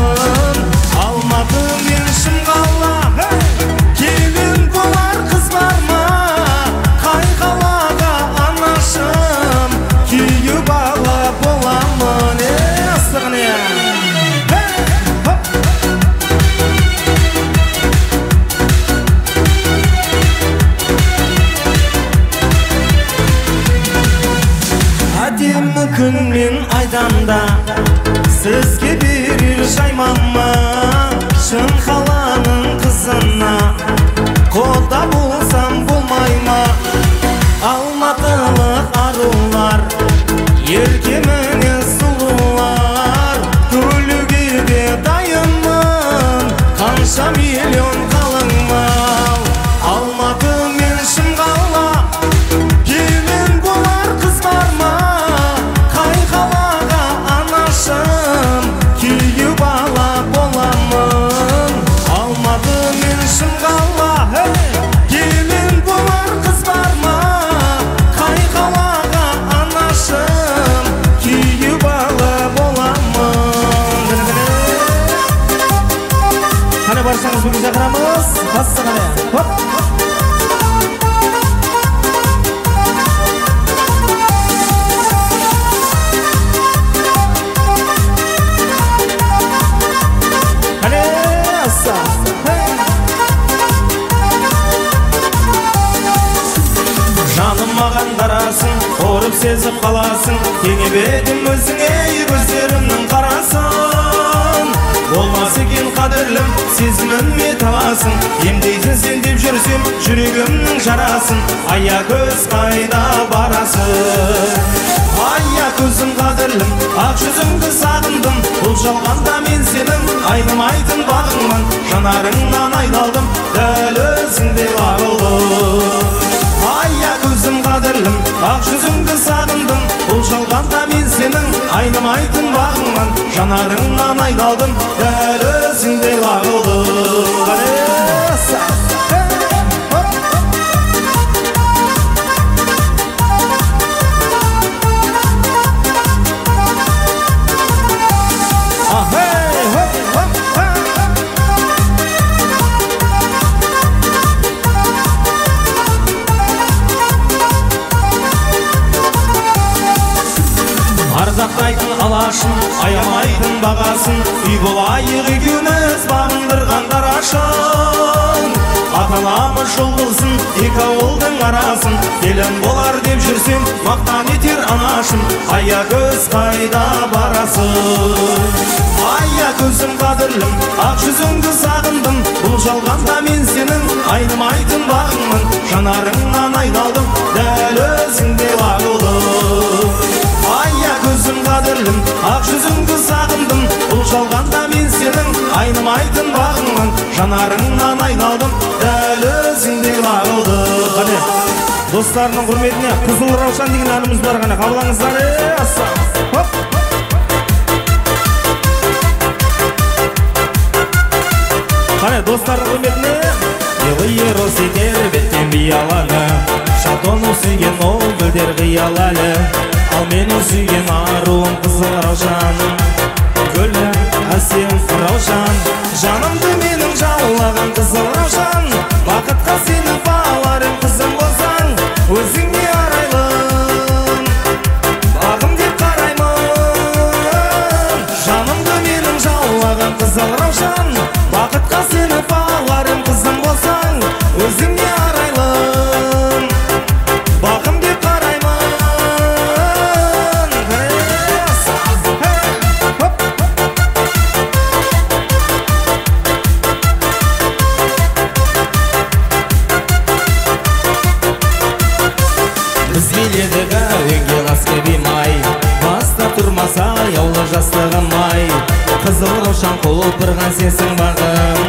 күн мен айдамда сізге берер жаймама шын қаланың қызына құда болсам болмай ма алматылық арулар ерке мінез сұлулар төлеуге де дайынмын қанша миллион қалың мал алматы мен шымқала келін болар қыз бар ма қай қалаға анашым күйеу бала боламын алматы мен шымқала келін болар қыз бар ма қай қалаға анашым күйеу бала боламын қане баршаңыз бүгін шақырамыз басты қане жаным маған қарасын қорып сезіп қаласың теңеп едім өзіңе көздерімнің қарасын болмас екен қадірлім сезіміме таласың емдейсің сен деп жүрсем жүрегімнің жарасын аякөз қайда барасың аякөзім қадірлім ақ жүзіңді сағындым бұл жалғанда мен сенің айнымайтын бағыңмын жанарыңнан айналдым дәл өзіңдей бағылдым аякөзім қадірлім ақ жүзіңді сағындым бұл жалғанда мен сенің айнымайтын бағыңмын жанарыңнан айналдым дәл өзіңдей бағылдым арзақтайтын алашын аямайтын бағасын үй болайық екеуміз бағындырған дарашын ата-анамыз жол қылсын екі ауылдың арасын келін болар деп жүрсем мақтан етер анашым аякөз қайда барасың аякөзім қадірлім ақ жүзіңді сағындым бұл жалғанда мен сенің айнымайтын бағыңмын жанарыңнан айналдым дәл өзіңдей бағылдым аякөзім қадірлім ақ жүзіңді сағындым бұл жалғанда мен сенің айнымайтын бағыңмын жанарыңнан айналдым дәл өзіңдей бағылдым қане достарының құрметіне Қызыл Раушан деген әніміз бар қане қабылдаңыздар қане достардың құрметіне Елы росетер беттен бияланы Шатоны сүйген ол гүлдер қиял әлі Ал мені сүйген аруым Қызыл Раушан Гүлі әсем Раушан Жанымды менің жаулаған Қызыл Раушан Бақытқа сенің баларың қызым болсаң Өзіңе арайлым Бағым деп қараймын Жанымды менің жаулаған Қызыл Раушан Бақытқа сенің баларың қызым болсаң Өзіңе арайлым Бағым деп қараймын Біз келедік әуенге қас кебемай Баста тұрмаса яулы жастығын май Қызыл Раушан құлпырған сенсің бағым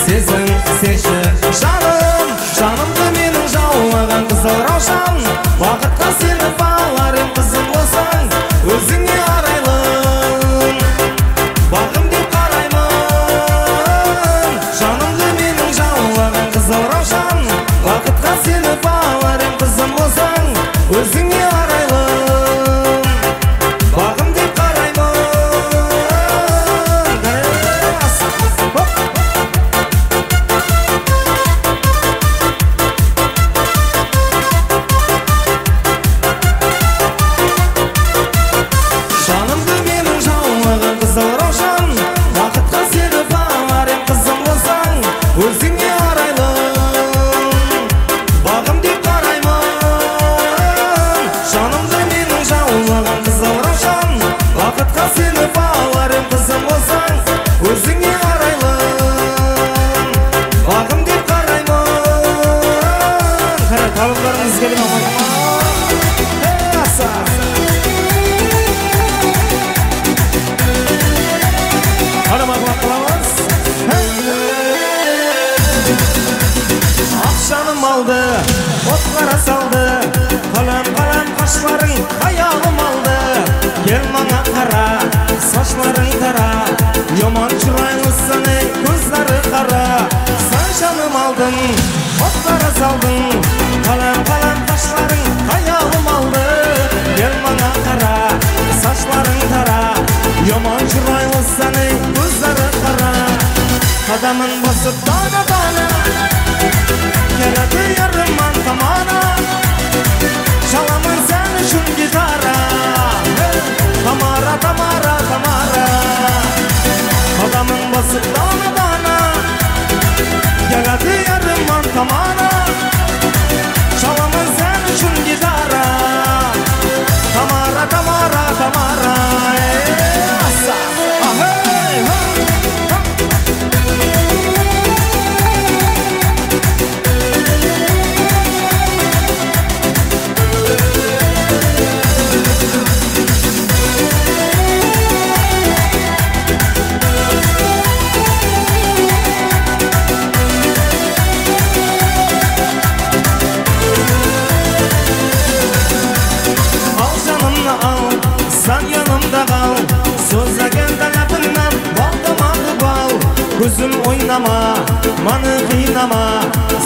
Сенсің сенші жаным Жанымды менің жаулаған Қызыл Раушан Бақытқа сені баларым қызым болсаң Өзіңе арайлым Бағым деп қараймын Жанымды менің жаулаған Қызыл Раушан Бақытқа сені баларым қызым болсаң Өзіңе арайлым Бағым деп қараймын қашларың аяғым алды кел маңа қара сачларың тара жаман чырайлысың көздері қара сан жаным алдың оттары салдың қалам қалам қашларың аяғым алды кел маңа қара сачларың тара жаман чырайлысың көздері қара қадамын басып дана дана келеді ярыман тамана шаламын сен үшін гитара тамара тамара тамара қадамын басып дана дана келеді ярыман тамана шаламын сен үшін гитара тамара тамара тамара Сан yanımda kal Sözle gel tarafından Bağlamadı bal Gözüm oynama Manı kıynama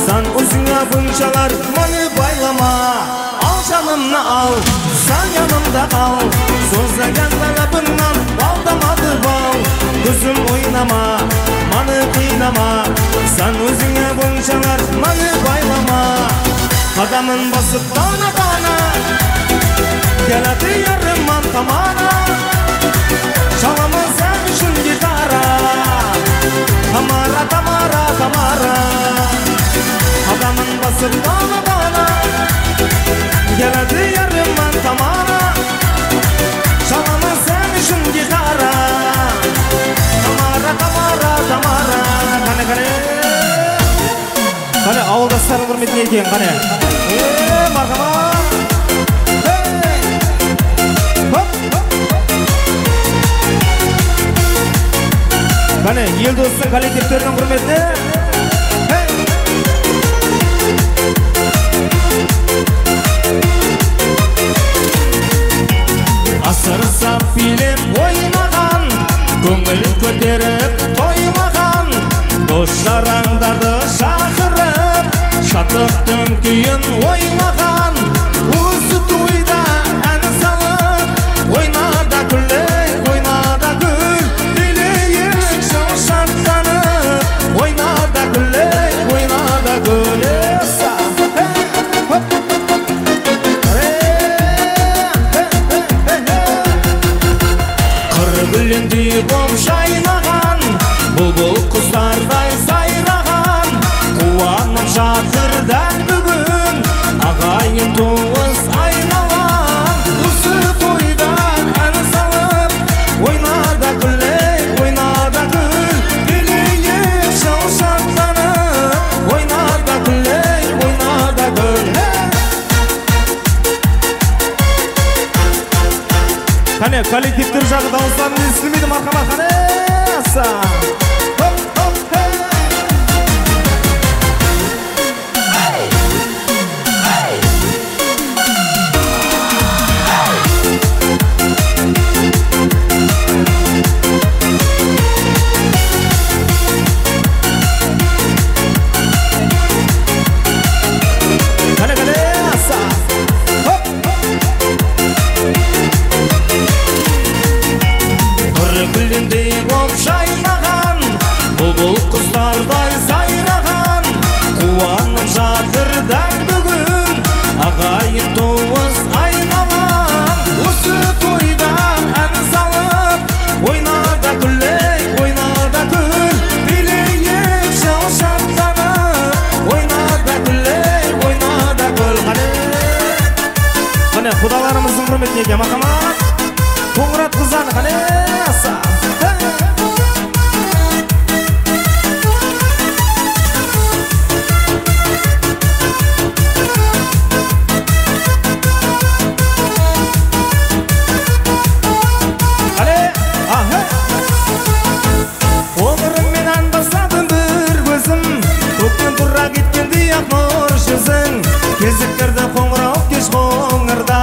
San uzuna bunçalar Manı baylama Al canımla al San yanımda kal Sözle gel tarafından Bağlamadı bal Gözüm oynama Manı kıynama San uzuna bunçalar Manı baylama Adamın basıp dana dana Geledi yarımman tamana Çalamın sen üçün gitara Tamara tamara tamara Adamın basıp dana dana Geledi yarımman tamana Çalamın sen üçün gitara Tamara tamara tamara Kane kane Kane ауылдастарың құрметіне екен қане Мархаба Kane ел достың коллективтерінің құрметіне Асыр сап билеп ойнаған Көңіл көтеріп тоймаған Дос жараңдарды шақырып Шаттықтың күйін ойлаған Осы тойда ән салып Ойнада күлей, ойнада күл Билейік жыл шаттанып Ойнада күлей, ойнада күл Қыр гүліндей боп жайнаған Бұлбұл құздардай сайраған Қуанып жатыр дәл бүгін Ағайын туыс айналған Осы тойда ән салып Ойнада күлей, ойнада күл Билейік жыл шаттанып Ойнада күлей, ойнада күл Қане коллективтер жағы дауыстарын естілмейді мархабат қане аса Гүліндей боп жайнаған Бұлбұл құздардай сайраған Қуанып жатыр дәл бүгін Ағайын туыс айналған Осы тойда ән салып Ойнада күлей, ойнада күл Билейік жыл шаттанып Ойнада күлей, ойнада күл Қане құдаларымыздың құрметіне екен махамат Қоңырат қызаны қане аса Кезіктірді қоңырау кеш қоңырда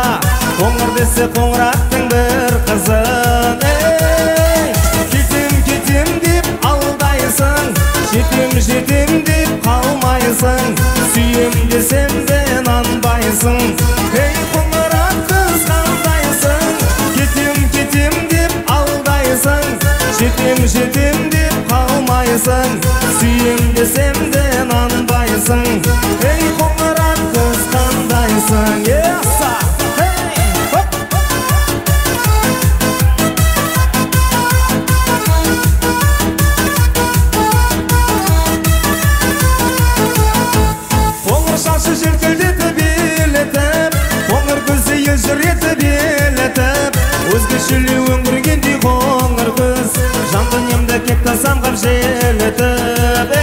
жетем деп қалмайсың, сүйем десем де нанбайсың. Ей қоңырат қыз қандайсың, еса. Қоңыр шашы желкелдетіп елетіп, қоңыр көзі елжіретіп елетіп, өзгешелі өңгіргендей қоңыр көз, жан дүниемді кетті самғап желетіп.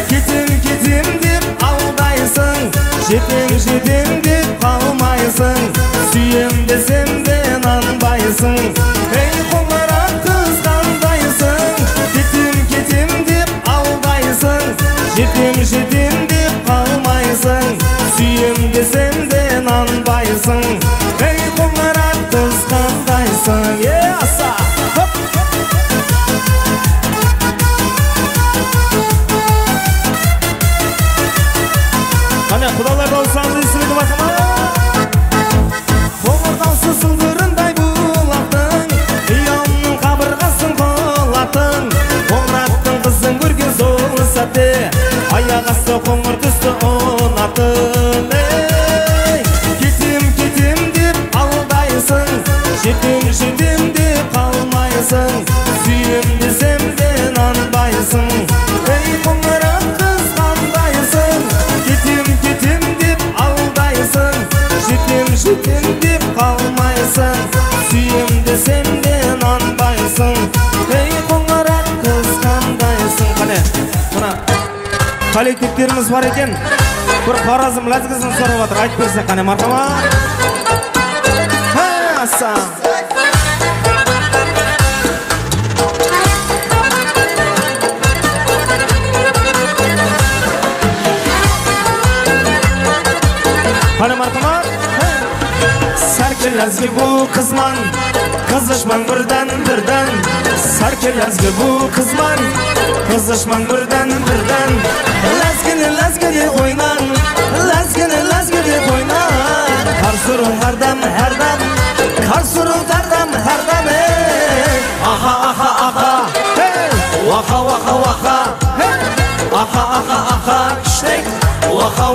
Кетем деп алдайсың, жетем деп қалмайсың, сүйем десем де нанбайсың. Ей қоңырат қыз қандайсың, кетем деп алдайсың, жетем деп қалмайсың, сүйем десем де нанбайсың. Ей қоңырат қыз қандайсың, еса. Қане құдалар болсаңыз есімді басыма. Қоңыр даусы сылдырындай бұлақтың, ұямның қабырғасын қолаттың. Қоңыраттың қызын көрген сол сәтте, аяқ асты қоңыр түсті ұнаттың. Кетем деп алдайсың, жетем деп қалмайсың, сүйем десем де нанбайсың. Ей қоңырат қыз қандайсың, кетем деп алдайсың, жетем деп қалмайсың, сүйем десем де нанбайсың. Ей қоңырат қыз қандайсың. Қане, мына коллективтеріміз бар екен, бір Хоразм ләзгісін сұрап жатыр, айтып берсе қане мархамат. Аса. Қане мархамат. Сәркеләзгі бұл қызман, қызышман бірден. Сәркеләзгі бұл қызман, қызышман бірден. Ләзгіне ойнан, ләзгіне ойнан. Қарсырың әрдам, қарсырың әрдам. Аха, ваха, аха, кіштек, ваха.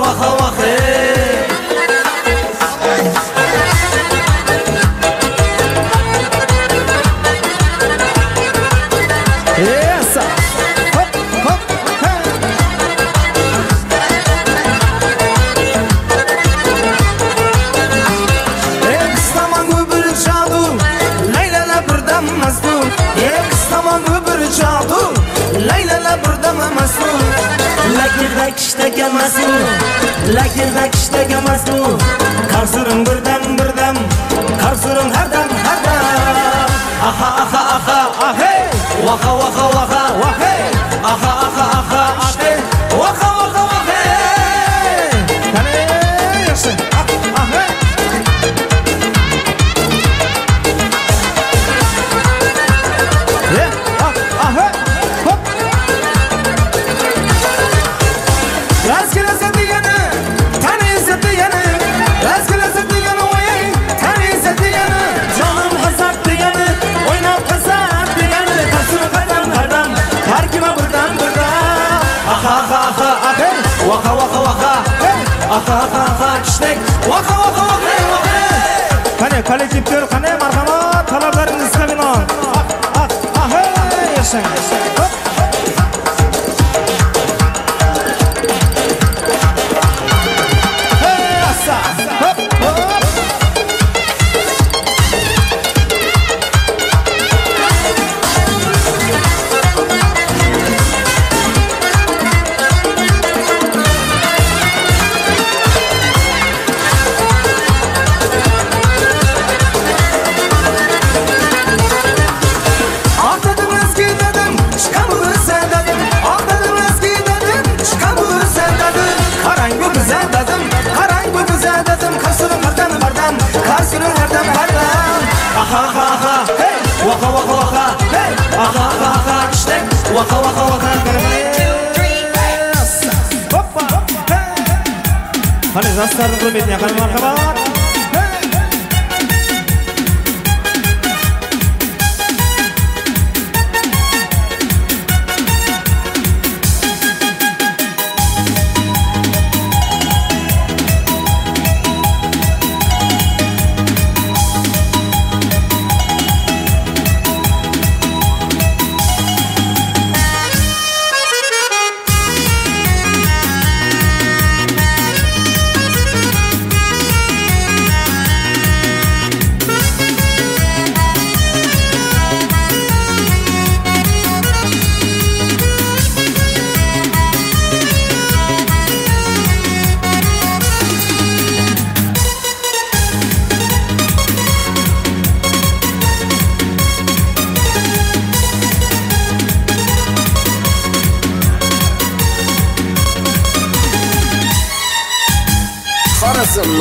Еса. Ekstaman öbürü çağdu, laylala buradan mazdu. Ekstaman öbürü çağdu, laylala buradan mazdu. Lakirdak işteke mazdu. Karsırın birden, karsırın her dam. Aha, hey. Waka, hey. Aha, hey. Waka, hey. Kane, yaşın. Hey. Kane kolektifler kane marhamat talablarınız kabinon. Yaşang. Hani жастардың құрметіне қане мархабат.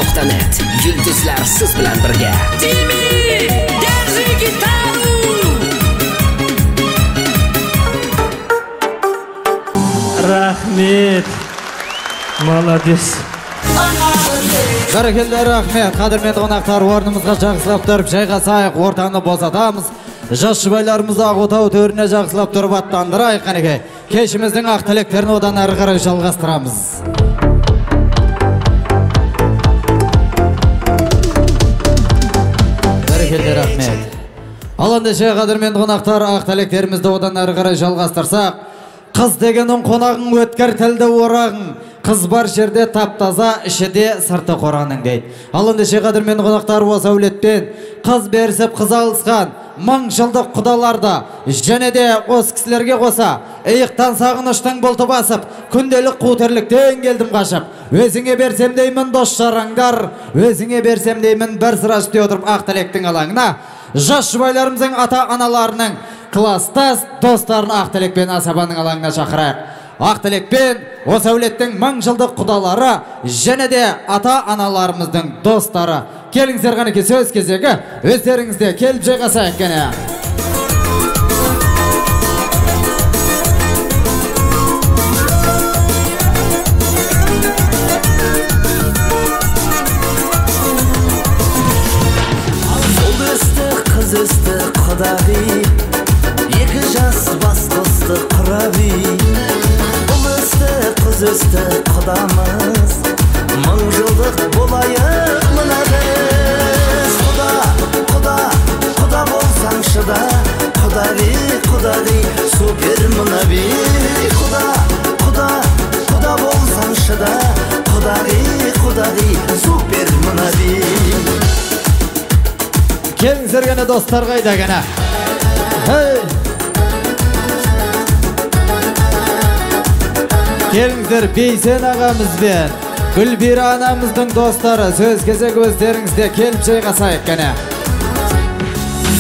Info.net Yulduzlar siz bilan birga. Timi Derzi Gitaru. Rahmet. Молодец. Бәрекелді рахмет. Қадірменді қонақтар, орнымызға жақсылап тұрып жайғасайық, ортаны босатамыз. Жас жұбайларымызды Ақтау төріне жақсылап тұрып аттандырайық қанеке. Кешіміздің ақ тілектерін одан әрі қарай жалғастырамыз. Бәрекелді рахмет. Ал ендеше қадірменді қонақтар, ақ тілектерімізді одан әрі қарай жалғастырсақ, қыз дегенің қонағың өткір тілді орағың, қыз бар жерде таптаза, ішіде сырты қораның дейді. Ал ендеше қадірменді қонақтар, осы әулетпен қыз берісіп қыз алысқан мың жылдық құдаларда және де осы кісілерге қоса иықтан сағыныштың бұлты басып, күнделік қу тірліктен келдім қашып. Өзіңе берсем деймін дос жараңдар, өзіңе берсем деймін бір sıra үсте отырып ақ тілектің алаңына. Жас жұбайларымыздың ата-аналарының класстас достарын ақ тілекпен асабаның алаңына шақырайық. Ақ тілекпен осы әулеттің мың жылдық құдалары және де ата-аналарымыздың достары. Келіңіздер қанеке, сөз кезегі өздеріңізде келіп жайғасайық кәне. Ол өсті, қыз өсті, құдағи, екі жас бас қосты құраби. Ол өсті, қыз өсті, құдамыз, мың жылдық болайық мына біз. Құда болсаң шыда, құдағи, супер мына би. Құда болсаң шыда, құдағи, супер мына би. Келіңіздер гәне достар, қайда гәне. Келіңіздер Бейсен ағамызбен Гүлбира анамыздың достары сөз кезегі өздеріңізде келіп жайғасайық кәне.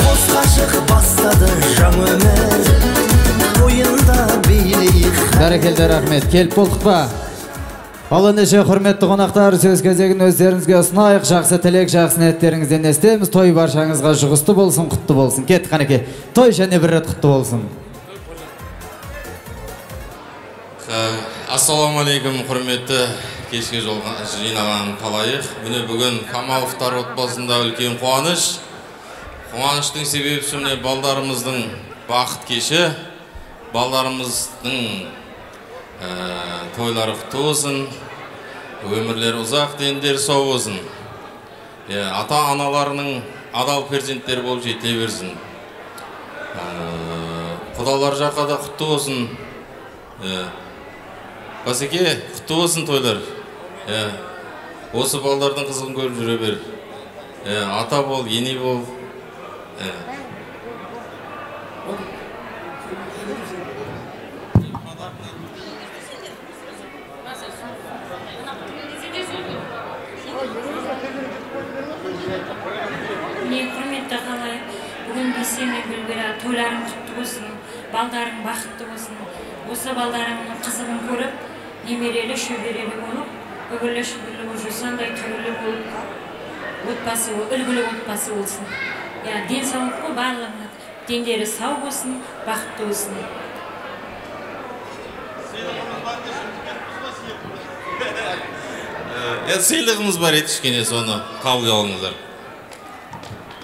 Қос қашық бастады жаң өмір, ойында билейік. Бәрекелді рахмет, келіп болдық ба? Ал ендеше құрметті қонақтар, сөз кезегін өздеріңізге ұсынайық. Жақсы тілек, жақсы ниеттеріңізден естеміз. Той баршаңызға жұғысты болсын, құтты болсын. Кеттік қанеке, той және бір рет құтты болсын. Ассалаумалейкум, құрметті кешке жинаған қалайық. Міне бүгін Камаловтар отбасында үлкен қуаныш. Қуаныштың себебі міне балдарымыздың бақыт кеші, балдарымыздың тойлары құтты болсын, өмірлер ұзақ, дендер сау болсын. Ата-аналарының адал перзенттері болып жете берсін. Құдалар жаққа да құтты болсын. Басеке, құтты болсын тойлар. Осы балдардың қызығын көріп жүре бер. Ата бол, ене бол. Құрметті ағалар, бүгін Бейсен мен Гүлбира тойларың құтты болсын, балдарың бақытты болсын. Осы балдарыңның қызығын көріп, немерелі шөберелі болып, үгілі шүгілі жүрсандай түгілі болып, үлгілі отбасы болсын. Денсаулық қой барлығына, дендері сау болсын, бақытты болсын. Сыйлығымыз бар еді, кішкене соны қабыл алыңыздар.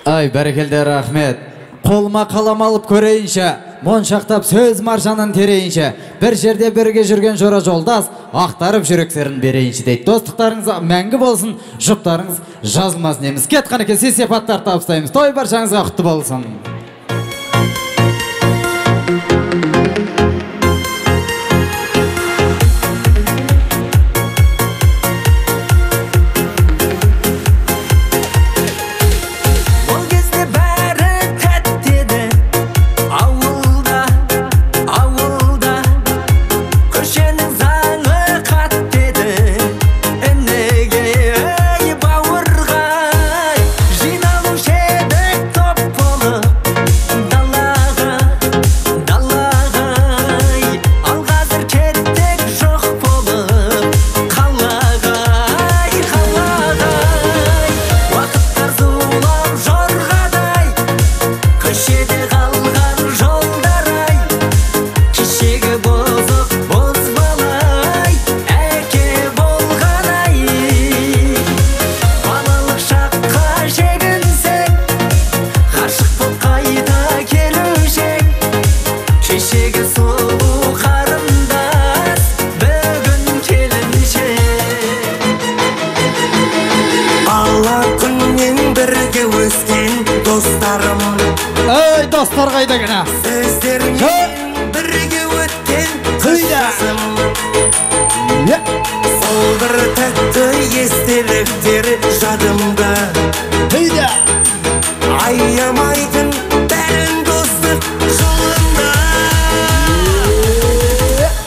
Ай, бәрекелді рахмет. Қолыма қалам алып көрейінші, моншақтап сөз маржанын терейінші, бір жерде бірге жүрген жора жолдас, ақтарып жүрексерін берейінші дейді. Достықтарыңыз мәңгі болсын, жұптарыңыз жазылмасын еміз. Кет қанеке, сепаттар табыстаймыз. Той баршаңызға құтты болсын. Жиналу шедік топ болып Ey dostlar qayda gana? Сөздермен бірге өткен қыштасым Сол бір тәтті естеліктер жадымда Аямайтын бәрін достық жолында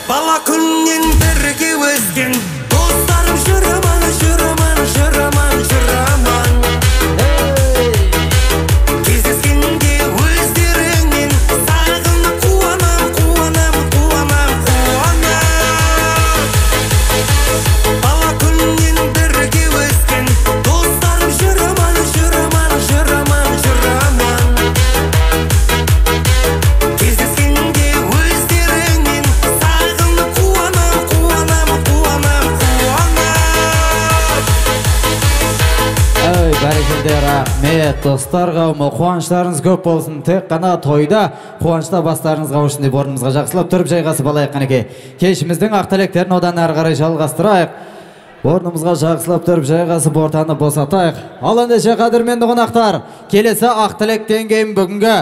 Бала күннен бірге өскен достарым жүраман, жүраман, жүраман, жүраман Кездескенде өздеріңнен сағынып қуанам, қуанам, қуанам, қуанам Бала күннен бірге өскен достарым жүраман, жүраман, жүраман, жүраман Кездескенде өздеріңнен сағынып қуанам, қуанам, қуанам, қуанам Ey бәрекелді рахмет достар қауымы, қуаныштарыңыз көп болсын. Тек қана тойда қуанышта бастарыңыз қауышсын деп орнымызға жақсылап тұрып жайғасып алайық қанекей. Кешіміздің ақ тілектерін одан әрі қарай жалғастырайық. Орнымызға жақсылап тұрып жайғасып ортаны босатайық. Ал ендеше қадірменді қонақтар, келесі ақ тілектен кейін бүгінгі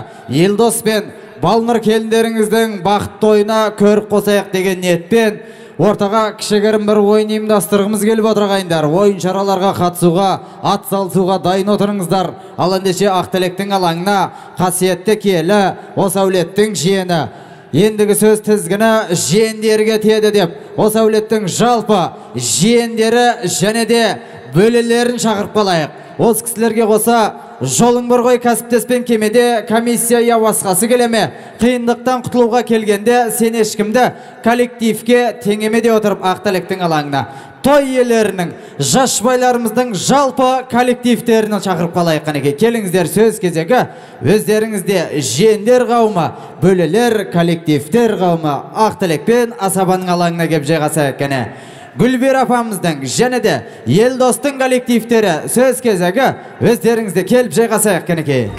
Елдос пен Балнұр келіндеріңіздің бақыт тойына көріп қосайық деген ниетпен ортаға кішігірім бір ойын ұйымдастырғымыз келіп отыр ағайындар. Ойын шараларға қатысуға, ат салысуға дайын отырыңыздар. Ал ендеше ақ тілектің алаңына қасиетті киелі осы әулеттің жиені. Ендігі сөз тізгіні жиендерге тиеді деп, осы әулеттің жалпы жиендері және де бөлелерін шақырып қалайық. Осы кісілерге қоса жолың бір ғой кәсіптеспен кемеде комиссия я басқасы келеме. Қиындықтан құтылуға келгенде сен ешкімді коллективке теңемеде отырып ақ тілектің алаңына. Той иелерінің, жас байларымыздың жалпы коллективтерін шақырып қалайық қанекей. Келіңіздер сөз кезегі өздеріңізде жиендер қауымы, бөлелер, коллективтер қауымы ақ тілекпен асабаның алаңына кеп жайғасайық кәне. Гүлбер апамыздың және де Елдостың коллективтері сөз кезегі өздеріңізде келіп жайғасайық кәнекей.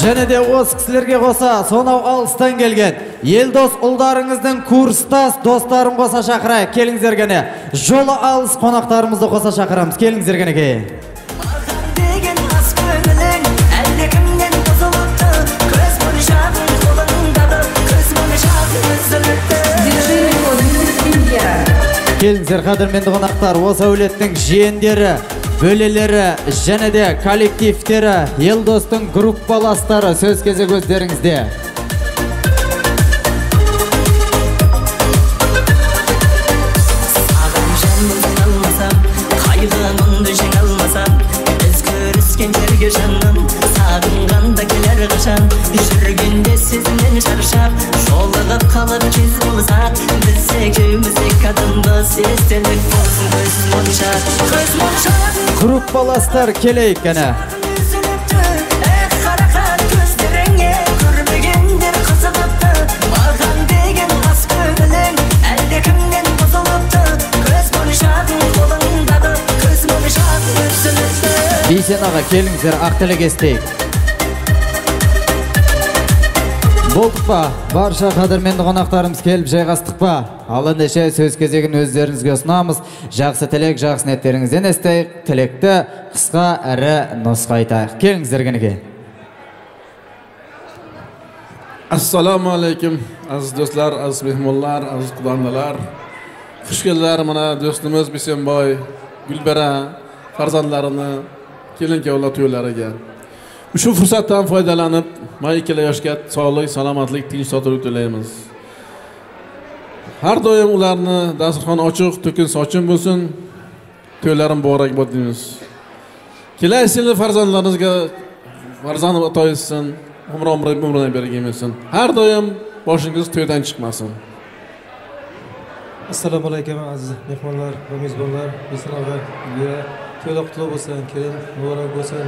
Және де осы кісілерге қоса сонау алыстан келген Елдос ұлдарыңыздың курстас достарын қоса шақырайық. Келіңіздер кәне. Жолы алыс қонақтарымызды қоса шақырамыз. Келіңіздер кәне. Келіңіздер қадірменді қонақтар, осы әулеттің жиендері, бөлелері және де коллективтері, Елдостың группаластары сөз кезегі өздеріңізде. Саған жанымды алмасам, қайғымды жеңе алмасам, біз көріскен жерге жаным, сағынғанда келер қашан, жүргенде сезімнен шаршап, жолығып қалып кез болсақ, біз екеуміз екі адамды естелік болсын көз моншақ, көз моншақ. Группаластар келейік кәне. Қарақат көздеріңе көрмегендер қызығыпты, маған деген қас көңілің әлде кімнен бұзылыпты, көз моншағың қолыңдағы, көз моншақ үзіліпті. Бейсен аға, келіңіздер ақ тілек естейік. Болдық па? Барша қадірменді қонақтарымыз келіп жайғастық па? Ал ендеше сөз кезегін өздеріңізге ұсынамыз. Жақсы тілек, жақсы ниеттеріңізден естейік. Тілекті қысқа әрі нұсқа айтайық. Келіңіздер кәнекей. Assalomu alaykum aziz do'stlar, aziz mehmonlar, aziz qudandalar. Xush keldilar mana do'stimiz Bisenboy, Gulbara farzandlarini kelin-kuyovlar to'ylariga. Shu fursatdan foydalanib, mana ikkala yoshga sog'lik, salomatlik, tinch totuvlik tilaymiz. Har doim ularni dasturxon ochiq, to'kin sochin bo'lsin. To'ylarim muborak bo'lsin deymiz. Kelasi yil farzandlaringizga farzand ato etsin, umrni bergin. Har doim boshingiz to'ydan chiqmasin. Assalomu alaykum aziz mehmonlar va mezbonlar, Bisenova, to'ylar qutlug' bo'lsin, kelin muborak bo'lsin.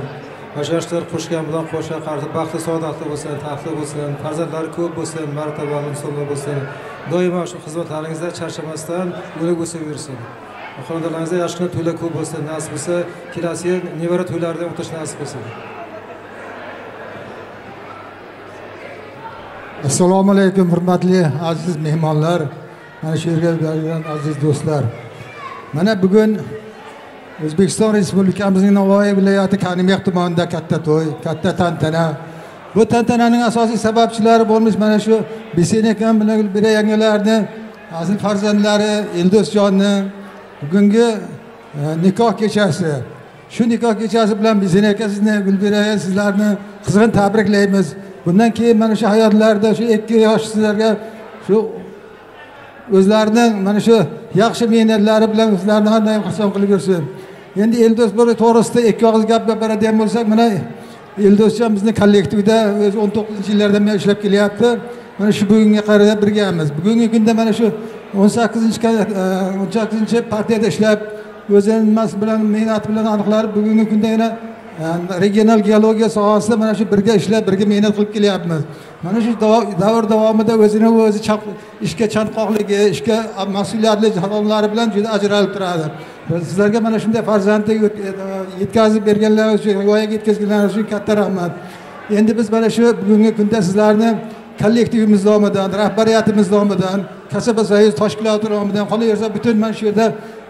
Yoshlar qo'shgan bilan qo'sha qarshi baxtli saodatli bo'lsin, taxtli bo'lsin, farzandlari ko'p bo'lsin, martabali insonlar bo'lsin. Doimo shu xizmatlaringizda charchamasdan o'lik o'saversin. Xonadonlaringizda yaxshi to'ylar ko'p bo'lsin, nasib bo'lsa, kelasi yil nevara to'ylaridan o'tish nasib bo'lsin. Assalomu alaykum hurmatli aziz mehmonlar, mana shu yerga kelgan aziz do'stlar. Mana bugun O'zbekiston Respublikamizning Navoiy viloyati Kanimex tumanida katta to'y, katta tantana. Bu tantananing asosiy sababchilari bo'lmish mana shu Besen akam bilan Gulbira yangalarni aziz farzandlari Eldosjonni bugungi nikoh kechasi. Shu nikoh kechasi bilan Besen aka sizni, Gulbira sizlarni qizg'in tabriklaymiz. Bundan keyin mana shu hayotlarda shu 2 yosh sizlarga shu o'zlarining mana shu yaxshi mehnatlari bilan sizlarni har doim xursand qilib yursin. Endi Eldos bir to'g'risida 2 og'iz gap gapiradigan bo'lsak, mana Eldosjon bizning kollektivda o'zi 19-yillardan beri ishlab kelyapti. Mana shu bugunga qadar birgamiz. Bugungi kunda mana shu 18-partiyada ishlab, o'zining nimasi bilan, mehnati bilan aniqlanib, bugungi kunda yana regional geologiya sohasida mana shu birga ishlab, birga mehnat qilib kelyapmiz. Mana shu davr davomida o'zini o'zi ishga chanqoqligi, ishga mas'uliyatli xodimlari bilan juda ajralib turadi. Sizlarga mana shunday farzandni yetkazib berganlar uchun, voyaga yetkazganlar uchun katta rahmat. Endi biz mana shu bugungi kunda sizlarni kollektivimiz nomidan, rahbariyatimiz nomidan, kasaba soyuz tashkiloti nomidan, qolaversa butun mana shu yerda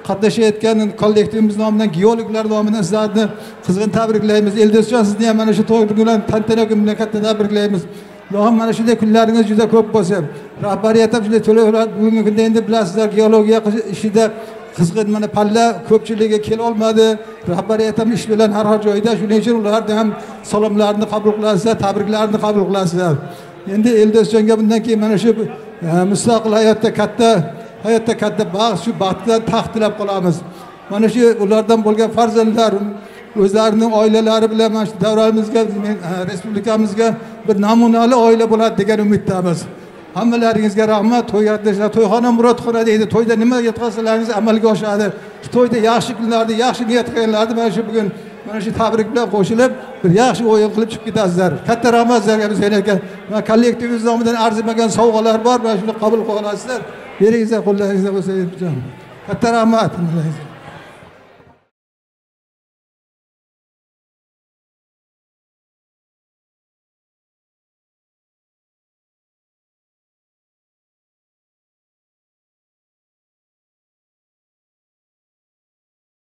qatnashayotgan kollektivimiz nomidan, geologlar nomidan sizlarni qizg'in tabriklaymiz. Eldosjon, sizni ham mana shu to'y bilan, tantana kuni bilan katta tabriklaymiz. Allohim mana shunday kunlaringiz juda ko'p bo'lsin. Rahbariyat ham shunday to'lovlar bugungi kunda endi bilasizlar, geologiya ishida qizg'in mana palla ko'pchiligiga kela olmadi. Rahbariyat ham ish bilan har joyda, shuning uchun ularni ham salomlarini qabul qilasizlar, tabriklarini qabul qilasizlar. Endi Eldosjonga bundan keyin mana shu mustaqil hayotda katta baxt, shu baxtdan taxt tilab qolamiz. Mana shu ulardan bo'lgan farzandlar o'zlarining oilalari bilan mana shu davramizga, respublikamizga bir namunali oila bo'ladi degan umiddamiz. Hammalaringizga rahmat. To'yga to'yxona murodxona deydi. To'yda nima yetkazsalaringiz amalga oshadi. Shu to'yda yaxshi kunlarda, yaxshi niyat qilganlarni mana shu bugun mana shu tabrik bilan qo'shilib bir yaxshi o'yin qilib chiqib ketasizlar. Katta rahmat sizlarga. Biz aka, mana kollektivimiz nomidan arzimagan sovg'alar bor, mana shuni qabul qilib olasizlar. Beringizlar, qo'llaringizda bo'lsa, katta rahmat.